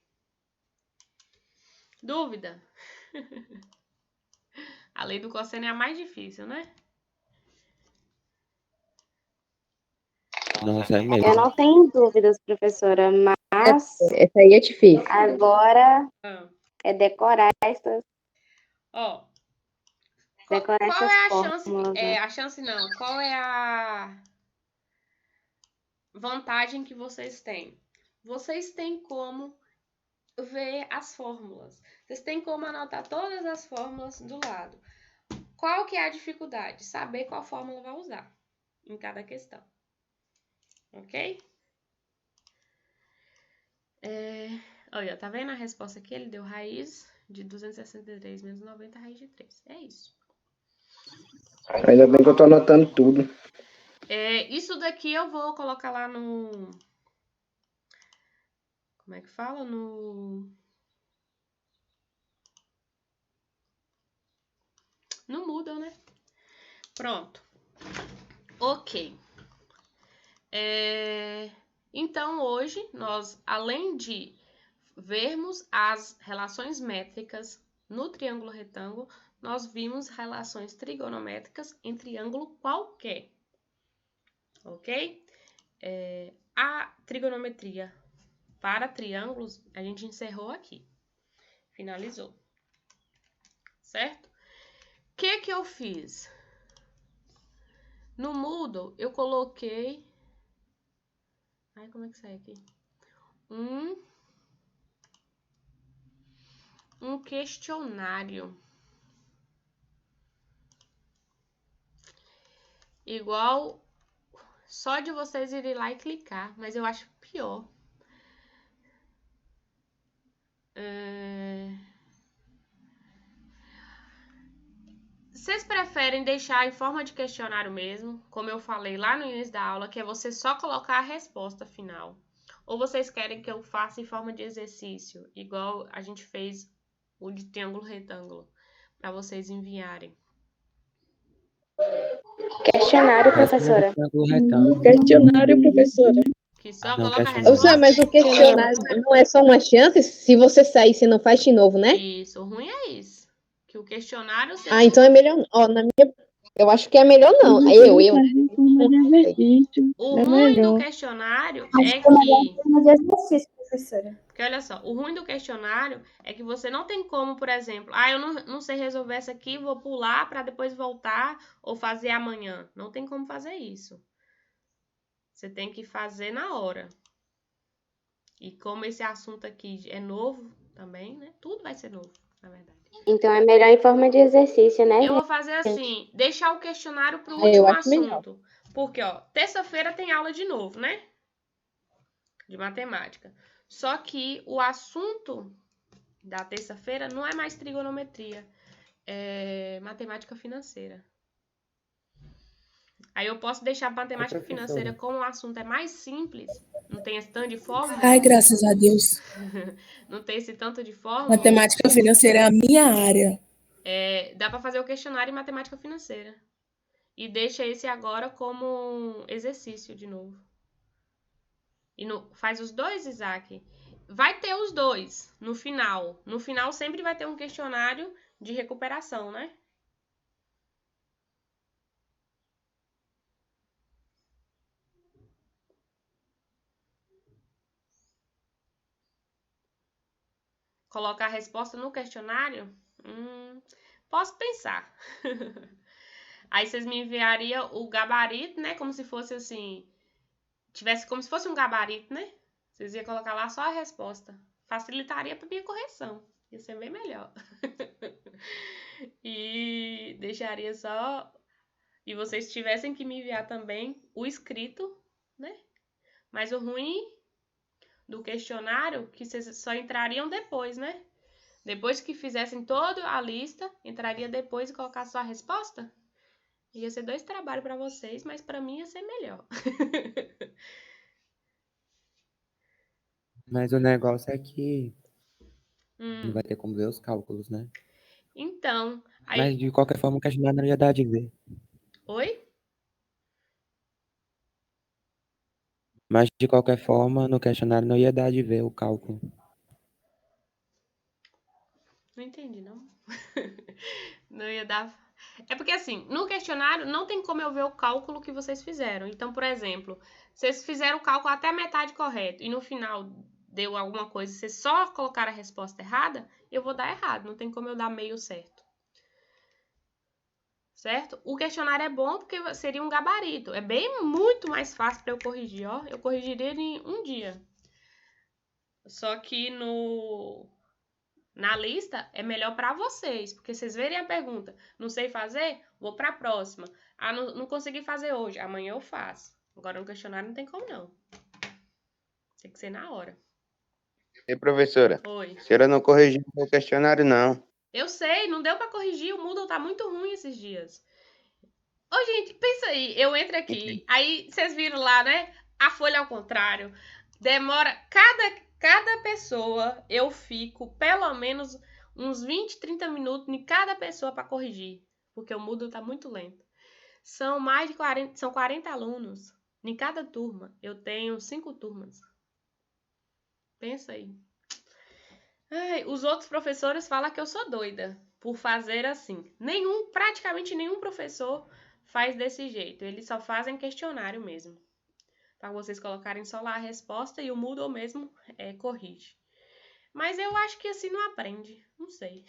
Dúvida? A lei do cosseno é a mais difícil, né? Nossa, é mesmo. Eu não tenho dúvidas, professora, mas Essa aí é difícil. agora é decorar essas, Ó, decorar qual essas é a fórmulas. chance? Né? A chance não. Qual é a vantagem que vocês têm? Vocês têm como ver as fórmulas. Vocês têm como anotar todas as fórmulas do lado. Qual que é a dificuldade? Saber qual fórmula vai usar em cada questão. Ok? Olha, tá vendo a resposta aqui? Ele deu raiz de 263 menos 90, raiz de 3. É isso. Ainda bem que eu tô anotando tudo. Isso daqui eu vou colocar lá no... Como é que fala? No Moodle, né? Pronto. Ok. Então, hoje, nós, além de vermos as relações métricas no triângulo retângulo, nós vimos relações trigonométricas em triângulo qualquer. Ok? A trigonometria para triângulos, a gente encerrou aqui. Finalizou. Certo? O que eu fiz? No Moodle, eu coloquei... Ai, como é que sai aqui? Um questionário. Igual só de vocês irem lá e clicar, mas eu acho pior. Vocês preferem deixar em forma de questionário mesmo, como eu falei lá no início da aula, que é você só colocar a resposta final? Ou vocês querem que eu faça em forma de exercício, igual a gente fez o de triângulo retângulo, para vocês enviarem? Questionário, professora. Questionário, professora. Que só Não, coloca a questionário. resposta? Mas o questionário não é só uma chance? Se você sair, você não faz de novo, né? Isso, o ruim é isso. Que o questionário... Então é melhor. Eu acho que é melhor não. Fazer forma de exercício. O É ruim do melhor. questionário Acho é que é melhor que... forma de exercício, professora. Porque olha só, o ruim do questionário é que você não tem como, por exemplo, eu não sei resolver essa aqui, vou pular para depois voltar ou fazer amanhã. Não tem como fazer isso. Você tem que fazer na hora. E como esse assunto aqui é novo também, né? Tudo vai ser novo, na verdade. Então é melhor em forma de exercício, né, Eu vou fazer assim, deixar o questionário para o Eu último acho melhor. assunto. Porque, ó, terça-feira tem aula de novo, né? De matemática. Só que o assunto da terça-feira não é mais trigonometria, é matemática financeira. Aí eu posso deixar matemática financeira como o assunto é mais simples, não tem esse tanto de fórmula. Ai, graças a Deus. Não tem esse tanto de fórmula. Matemática financeira é a minha área. Dá para fazer o questionário em matemática financeira. E deixa esse agora como exercício de novo. E faz os dois, Isaac. Vai ter os dois no final. No final sempre vai ter um questionário de recuperação, né? Colocar a resposta no questionário? Posso pensar. Aí vocês me enviariam o gabarito, né? Como se fosse assim. Tivesse como se fosse um gabarito, né? Vocês iam colocar lá só a resposta. Facilitaria para minha correção. Ia ser bem melhor. E deixaria só. E vocês tivessem que me enviar também o escrito, né? Mas o ruim do questionário que vocês só entrariam depois, né? Depois que fizessem toda a lista, entraria depois e colocasse só a resposta? Ia ser 2 trabalhos para vocês, mas para mim ia ser melhor. Mas o negócio é que não vai ter como ver os cálculos, né? Então, Mas de qualquer forma o questionário não ia dar de ver. Oi? Mas de qualquer forma no questionário não ia dar de ver o cálculo. Não entendi, não. Não ia dar. É porque assim, no questionário não tem como eu ver o cálculo que vocês fizeram. Então, por exemplo, vocês fizeram o cálculo até a metade correto e no final deu alguma coisa, vocês só colocaram a resposta errada, eu vou dar errado. Não tem como eu dar meio certo. Certo? O questionário é bom porque seria um gabarito. É bem muito mais fácil para eu corrigir, ó. Eu corrigiria em um dia. Só que na lista é melhor para vocês, porque vocês verem a pergunta, não sei fazer, vou para a próxima. Não consegui fazer hoje, amanhã eu faço. Agora no questionário não tem como não. Tem que ser na hora. E professora, Oi. a senhora não corrigiu o questionário, não. Eu sei, não deu para corrigir, o Moodle tá muito ruim esses dias. Ô, gente, pensa aí, eu entro aqui, aí vocês viram lá, né? A folha ao contrário. Demora, cada pessoa, eu fico pelo menos uns 20, 30 minutos em cada pessoa para corrigir, porque o Moodle tá muito lento. São mais de 40, são 40 alunos em cada turma. Eu tenho 5 turmas. Pensa aí. Ai, os outros professores falam que eu sou doida por fazer assim. Praticamente nenhum professor faz desse jeito. Eles só fazem questionário mesmo. Para vocês colocarem só lá a resposta e o Moodle mesmo corrige. Mas eu acho que assim não aprende. Não sei.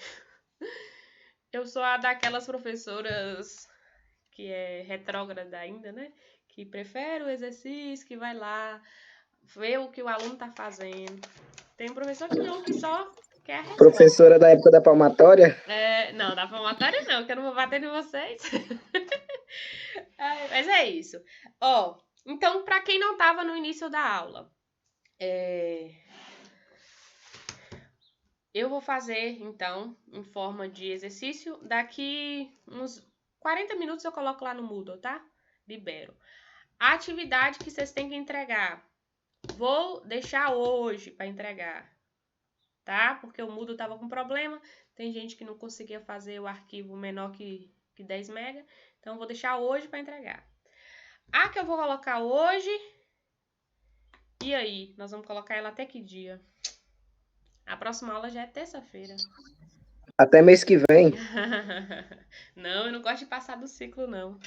Eu sou a daquelas professoras que é retrógrada ainda, né? Que prefere o exercício, que vai lá, vê o que o aluno tá fazendo. Tem um professor que não, que só quer a resposta. Professora da época da palmatória? Não, da palmatória não, que eu não vou bater em vocês. Mas é isso. Ó, então, para quem não tava no início da aula, eu vou fazer, então, em forma de exercício, daqui uns 40 minutos eu coloco lá no Moodle, tá? Libero. A atividade que vocês têm que entregar, vou deixar hoje para entregar, tá? Porque o Moodle tava com problema, tem gente que não conseguia fazer o arquivo menor que 10 MB, então vou deixar hoje para entregar. A que eu vou colocar hoje, e aí? Nós vamos colocar ela até que dia? A próxima aula já é terça-feira. Até mês que vem. Não, eu não gosto de passar do ciclo, não.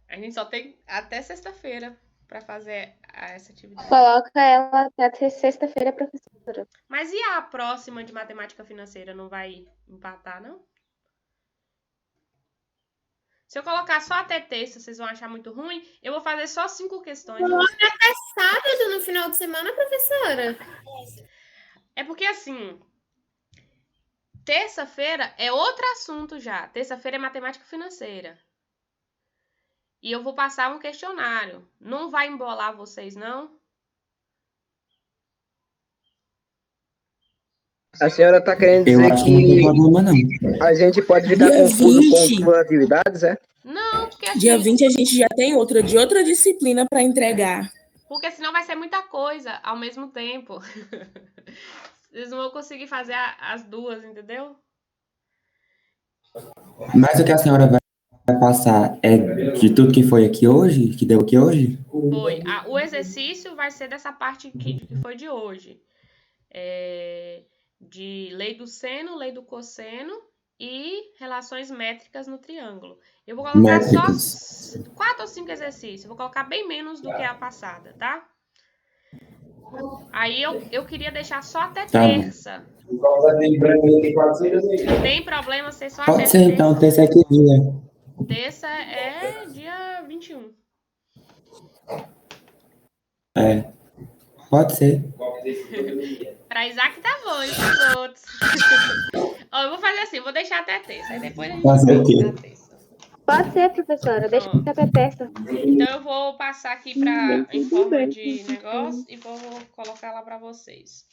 A gente só tem até sexta-feira. para fazer essa atividade? Coloca ela até sexta-feira, professora. Mas e a próxima de matemática financeira? Não vai empatar, não? Se eu colocar só até terça, vocês vão achar muito ruim. Eu vou fazer só 5 questões. Coloca até sábado no final de semana, professora. É porque assim, terça-feira é outro assunto já. Terça-feira é matemática financeira. E eu vou passar um questionário. Não vai embolar vocês, não? A senhora está querendo Eu dizer acho que não tem que problema, não. a gente pode ficar Dia confuso 20. com atividades, é? Não, porque assim... Dia 20 a gente já tem outra de outra disciplina para entregar. Porque senão vai ser muita coisa ao mesmo tempo. Vocês não vão conseguir fazer as duas, entendeu? Mas o que a senhora vai passar é de tudo que foi aqui hoje? Que deu aqui hoje? Foi. O exercício vai ser dessa parte que foi de hoje. De lei do seno, lei do cosseno e relações métricas no triângulo. Eu vou colocar só 4 ou 5 exercícios. Vou colocar bem menos do que a passada, tá? Aí eu queria deixar só até terça. Tem problema ser só até terça? Pode ser, então, terça é que dia? Terça é dia 21. Pode ser. Pra Isaac tá bom, e pros outros. Ó, eu vou fazer assim, vou deixar até terça. Aí depois a gente Fazer o quê? na terça. Pode ser, professora. Deixa até terça. Então eu vou passar aqui em forma de negócio e vou colocar lá pra vocês.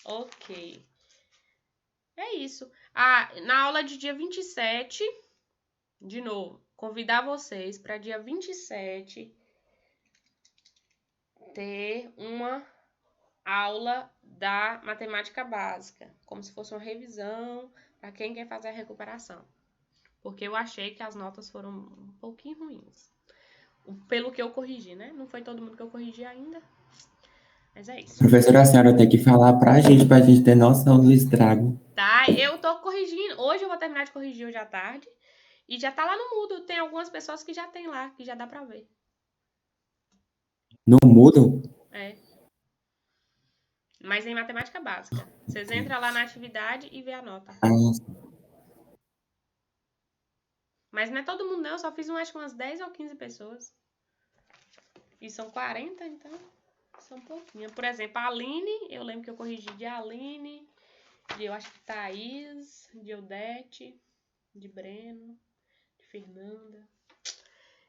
Ok. É isso. Na aula de dia 27, de novo, convidar vocês para dia 27 ter uma aula da matemática básica, como se fosse uma revisão para quem quer fazer a recuperação. Porque eu achei que as notas foram um pouquinho ruins. Pelo que eu corrigi, né? Não foi todo mundo que eu corrigi ainda. Mas é isso. Professora, a senhora tem que falar pra gente ter noção do estrago. Tá, eu tô corrigindo. Hoje eu vou terminar de corrigir hoje à tarde. E já tá lá no Moodle. Tem algumas pessoas que já tem lá, que já dá pra ver. No Moodle? É. Mas em matemática básica. Vocês entram lá na atividade e vê a nota. Mas não é todo mundo, não. Eu só fiz acho que umas 10 ou 15 pessoas. E são 40, então são pouquinhas. Por exemplo, a Aline, eu lembro que eu corrigi de Aline, de eu acho que Thaís, de Eudete, de Breno, de Fernanda.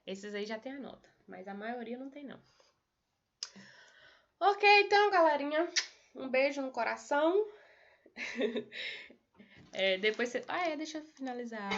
Esses aí já tem a nota, mas a maioria não tem, não. Ok, então, galerinha. Um beijo no coração. Depois você... deixa eu finalizar.